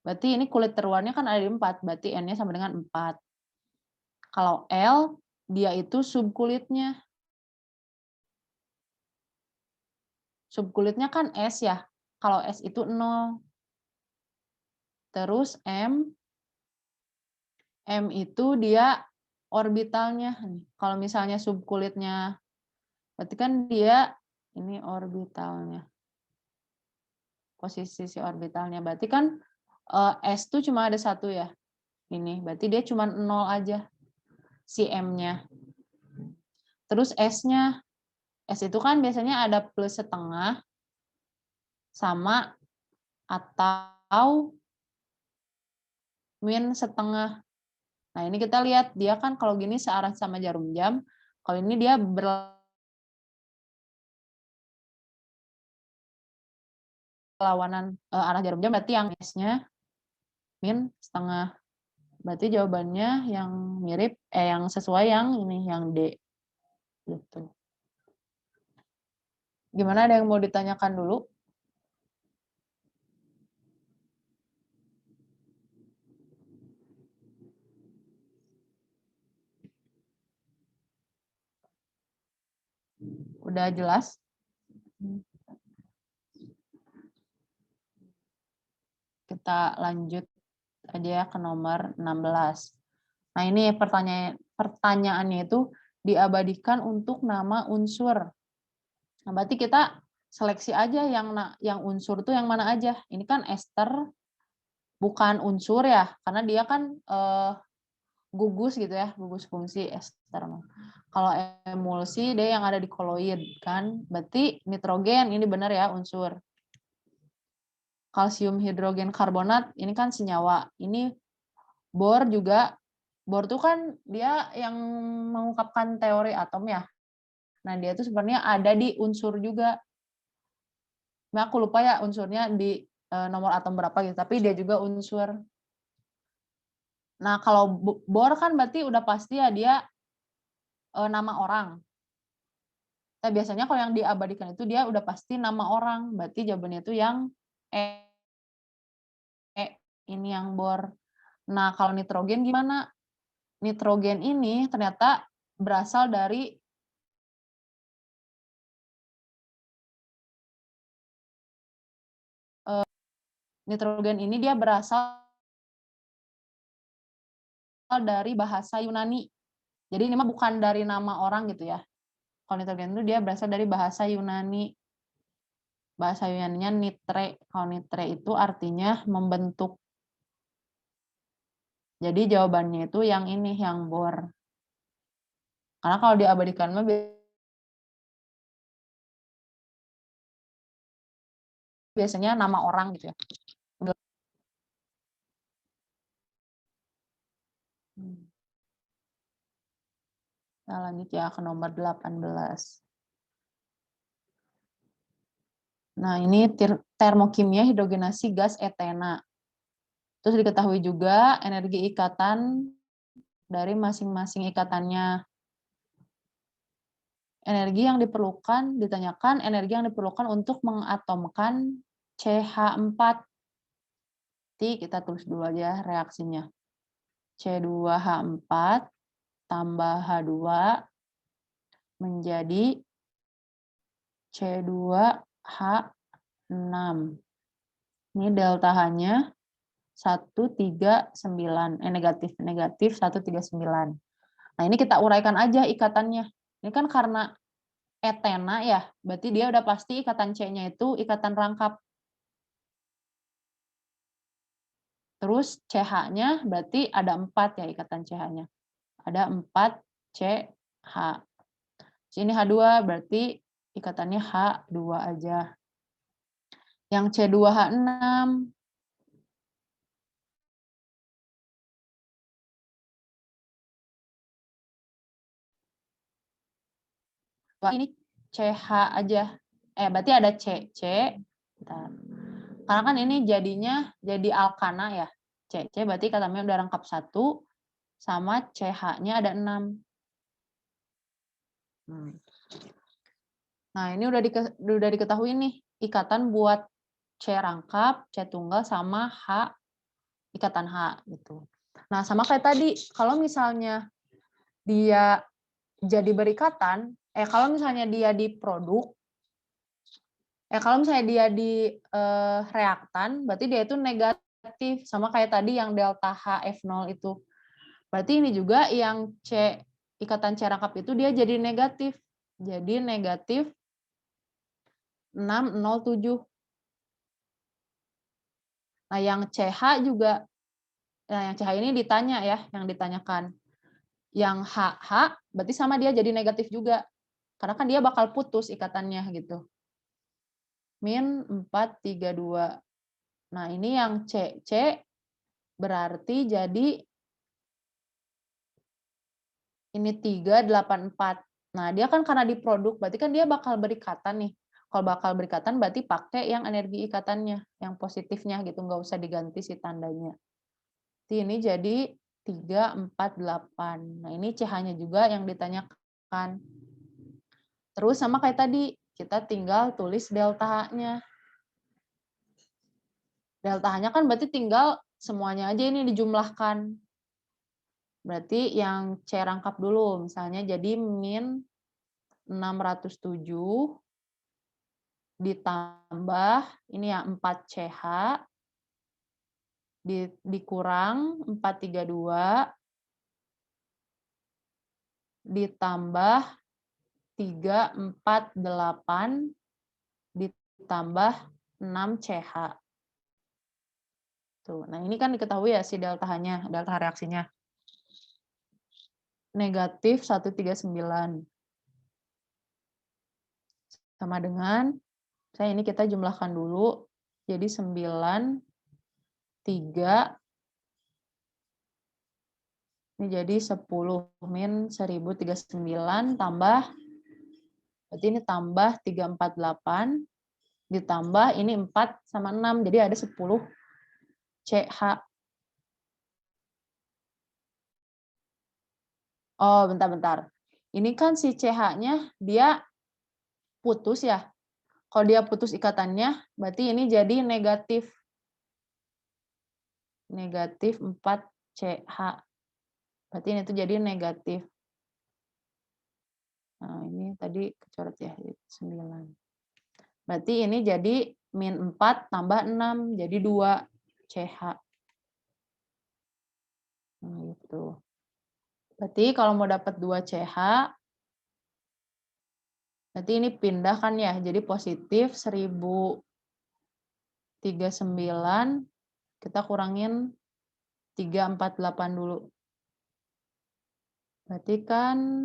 Berarti ini kulit terluarnya kan ada di 4. Berarti N-nya sama dengan 4. Kalau L, dia itu subkulitnya. Subkulitnya kan S ya. Kalau S itu 0. Terus M itu dia orbitalnya. Kalau misalnya subkulitnya, berarti kan dia ini orbitalnya. Posisi si orbitalnya. Berarti kan S itu cuma ada 1 ya. Ini, berarti dia cuma 0 aja. Si M-nya. Terus S-nya. S itu kan biasanya ada plus setengah sama atau min setengah. Nah, ini kita lihat dia kan kalau gini searah sama jarum jam. Kalau ini dia berlawanan arah jarum jam, berarti yang S-nya min setengah. Berarti jawabannya yang mirip, yang sesuai yang ini, yang D. Gitu. Gimana, ada yang mau ditanyakan dulu? Udah jelas? Kita lanjut aja ya ke nomor 16. Nah, ini pertanyaannya itu diabadikan untuk nama unsur. Nah, berarti kita seleksi aja yang unsur itu yang mana aja. Ini kan ester bukan unsur ya, karena dia kan gugus gitu ya, gugus fungsi ester. Kalau emulsi dia yang ada di koloid kan, berarti nitrogen ini benar ya unsur. Kalsium hidrogen karbonat ini kan senyawa. Ini bor juga. Bor itu kan dia yang mengungkapkan teori atom ya. Nah, dia itu sebenarnya ada di unsur juga. Nah, aku lupa ya unsurnya di nomor atom berapa gitu, tapi dia juga unsur. Nah, kalau bor kan berarti udah pasti ya dia nama orang. Nah, biasanya kalau yang diabadikan itu dia udah pasti nama orang. Berarti jawabannya itu yang ini yang bor. Nah, kalau nitrogen gimana? Nitrogen ini ternyata berasal dari nitrogen ini dia berasal dari bahasa Yunani. Jadi ini mah bukan dari nama orang gitu ya. Kalau nitrogen itu dia berasal dari bahasa Yunani. Bahasa Yunaninya nitre. Kalau nitre itu artinya membentuk. Jadi jawabannya itu yang ini, yang bor. Karena kalau diabadikan mah biasanya nama orang gitu ya. Nah, lanjut ya ke nomor 18. Nah, ini termokimia hidrogenasi gas etena. Terus diketahui juga energi ikatan dari masing-masing ikatannya. Energi yang diperlukan, ditanyakan energi yang diperlukan untuk mengatomkan CH4. Nanti kita tulis dulu aja reaksinya. C2H4 tambah H2 menjadi C2H6. Ini delta H-nya 139, negatif 139. Nah, ini kita uraikan aja ikatannya. Ini kan karena etena ya, berarti dia udah pasti ikatan C-nya itu ikatan rangkap. Terus CH-nya berarti ada 4 ya ikatan CH-nya. Ada 4 CH. Sini H2 berarti ikatannya H2 aja. Yang C2H6 ini CH aja. Berarti ada C. Bentar. Karena kan ini jadinya jadi alkana ya. C berarti katanya udah rangkap 1 sama CH-nya ada 6. Nah, ini udah diketahui nih ikatan buat C rangkap, C tunggal sama H ikatan H gitu. Nah, sama kayak tadi, kalau misalnya dia jadi berikatan, kalau misalnya dia di produk, kalau misalnya dia di reaktan, berarti dia itu negatif, sama kayak tadi yang delta HF0 itu. Berarti ini juga yang C, ikatan C rangkap itu dia jadi negatif. Jadi negatif 607. Nah, yang CH juga, nah yang CH ini ditanya ya, yang ditanyakan. Yang HH berarti sama dia jadi negatif juga. Karena kan dia bakal putus ikatannya gitu. Min 432. Nah, ini yang C Berarti jadi ini 384. Nah, dia kan karena diproduk, berarti kan dia bakal berikatan nih. Kalau bakal berikatan berarti pakai yang energi ikatannya, yang positifnya gitu, nggak usah diganti si tandanya. Ini jadi 348. Nah, ini CH-nya juga yang ditanyakan. Terus sama kayak tadi, kita tinggal tulis delta H-nya. Delta H-nya kan berarti tinggal semuanya aja ini dijumlahkan. Berarti yang C rangkap dulu, misalnya jadi min 607 ditambah ini ya 4CH dikurang 432 ditambah 348 ditambah 6CH. Tuh, nah ini kan diketahui ya si delta H-nya, delta H reaksinya. Negatif 139. Sama dengan, ini kita jumlahkan dulu, jadi 9, 3, ini jadi 10 min 1039 tambah, berarti ini tambah 348, ditambah ini 4 sama 6, jadi ada 10 CH. Oh, bentar-bentar. Ini kan si CH-nya dia putus ya. Kalau dia putus ikatannya, berarti ini jadi negatif. Negatif 4CH. Berarti ini tuh jadi negatif. Nah, ini tadi kecoret ya, 9. Berarti ini jadi min 4 tambah 6, jadi 2 CH. Nah, gitu. Berarti kalau mau dapat 2 CH, berarti ini pindah kan ya, jadi positif 1039, kita kurangin 348 dulu. Berarti kan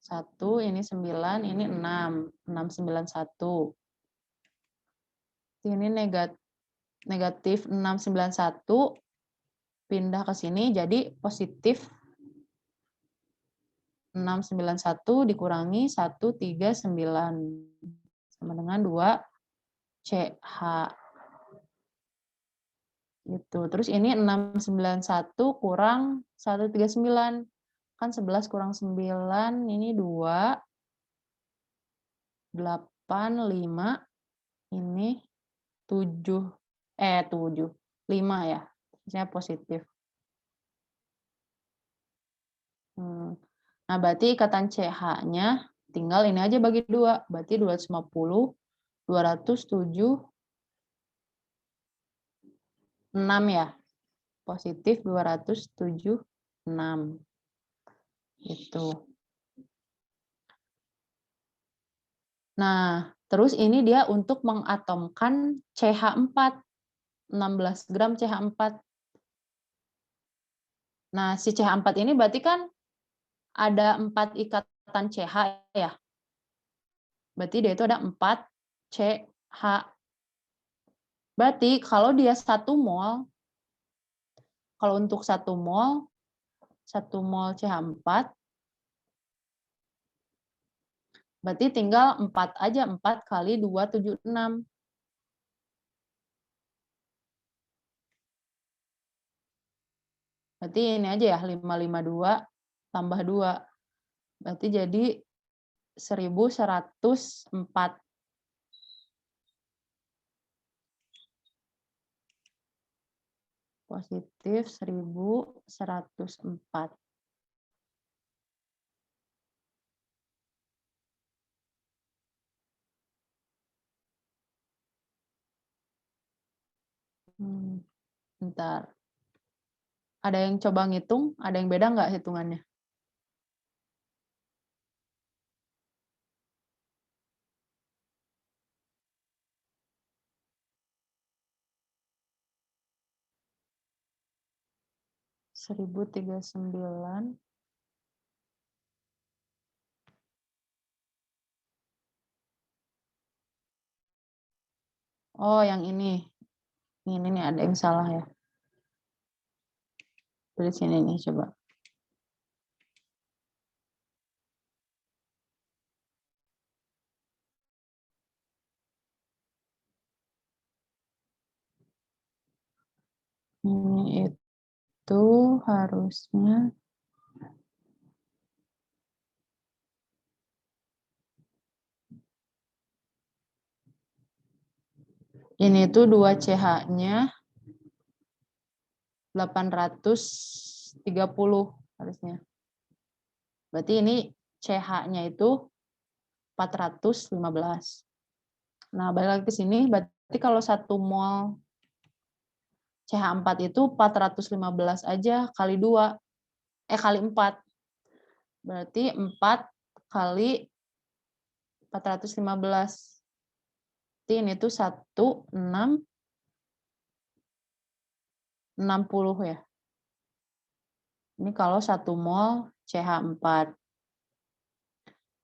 1, ini 9, ini 6, 691. Ini negatif 691, pindah ke sini jadi positif 691 dikurangi 139 sama dengan 2 CH. Gitu. Terus ini 691 kurang 139. Kan 11 kurang 9, ini 2, 8, 5, ini 7, 5 ya. Maksudnya positif. Nah, berarti ikatan CH-nya tinggal ini aja bagi 2. Berarti 250, 207, 6 ya. Positif 207, 6. Gitu. Nah, terus ini dia untuk mengatomkan CH4. 16 gram CH4. Nah, si CH4 ini berarti kan ada 4 ikatan CH ya. Berarti dia itu ada 4 CH. Berarti kalau dia 1 mol, kalau untuk 1 mol CH4, berarti tinggal 4 aja, 4 kali 276. Berarti ini aja ya, 552 tambah 2. Berarti jadi 1104. Positif 1104. Bentar. Ada yang coba ngitung? Ada yang beda nggak hitungannya? Seribu 1039. Oh, yang ini. Ini nih ada yang salah ya. Dari sini nih coba. Ini itu harusnya ini tuh 2 CH-nya 830 harusnya. Berarti ini CH-nya itu 415. Nah, balik lagi ke sini, berarti kalau 1 mol CH4 itu 415 aja kali 2, kali 4. Berarti 4 kali 415. Berarti ini tuh 1660 ya. Ini kalau 1 mol CH4.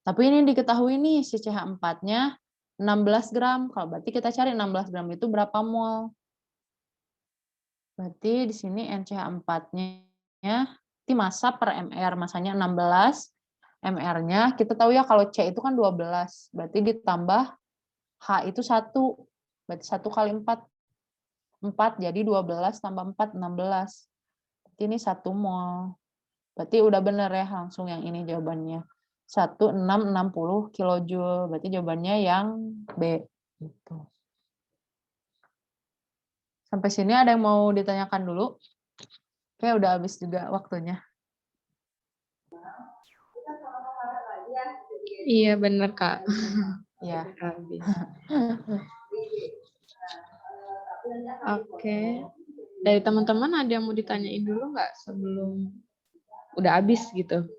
Tapi ini diketahui nih si CH4-nya 16 gram. Kalau berarti kita cari 16 gram itu berapa mol. Berarti di sini NCH4-nya di massa per MR. Massanya 16, MR-nya kita tahu ya kalau C itu kan 12. Berarti ditambah H itu 1. Berarti 1 kali 4. 4 jadi 12 tambah 4, 16. Berarti ini 1 mol. Berarti udah bener ya langsung yang ini jawabannya. 1660 kilojoule. Berarti jawabannya yang B. Gitu. Sampai sini ada yang mau ditanyakan dulu? Oke, udah habis juga waktunya. Iya benar Kak. Ya. Habis. Oke. Dari teman-teman ada yang mau ditanyain dulu nggak sebelum udah habis gitu?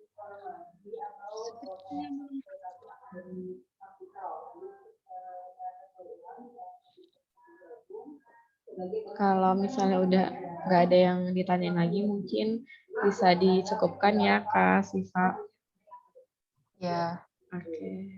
Kalau misalnya udah nggak ada yang ditanyain lagi, mungkin bisa dicukupkan ya Kak Siva. Ya. Oke.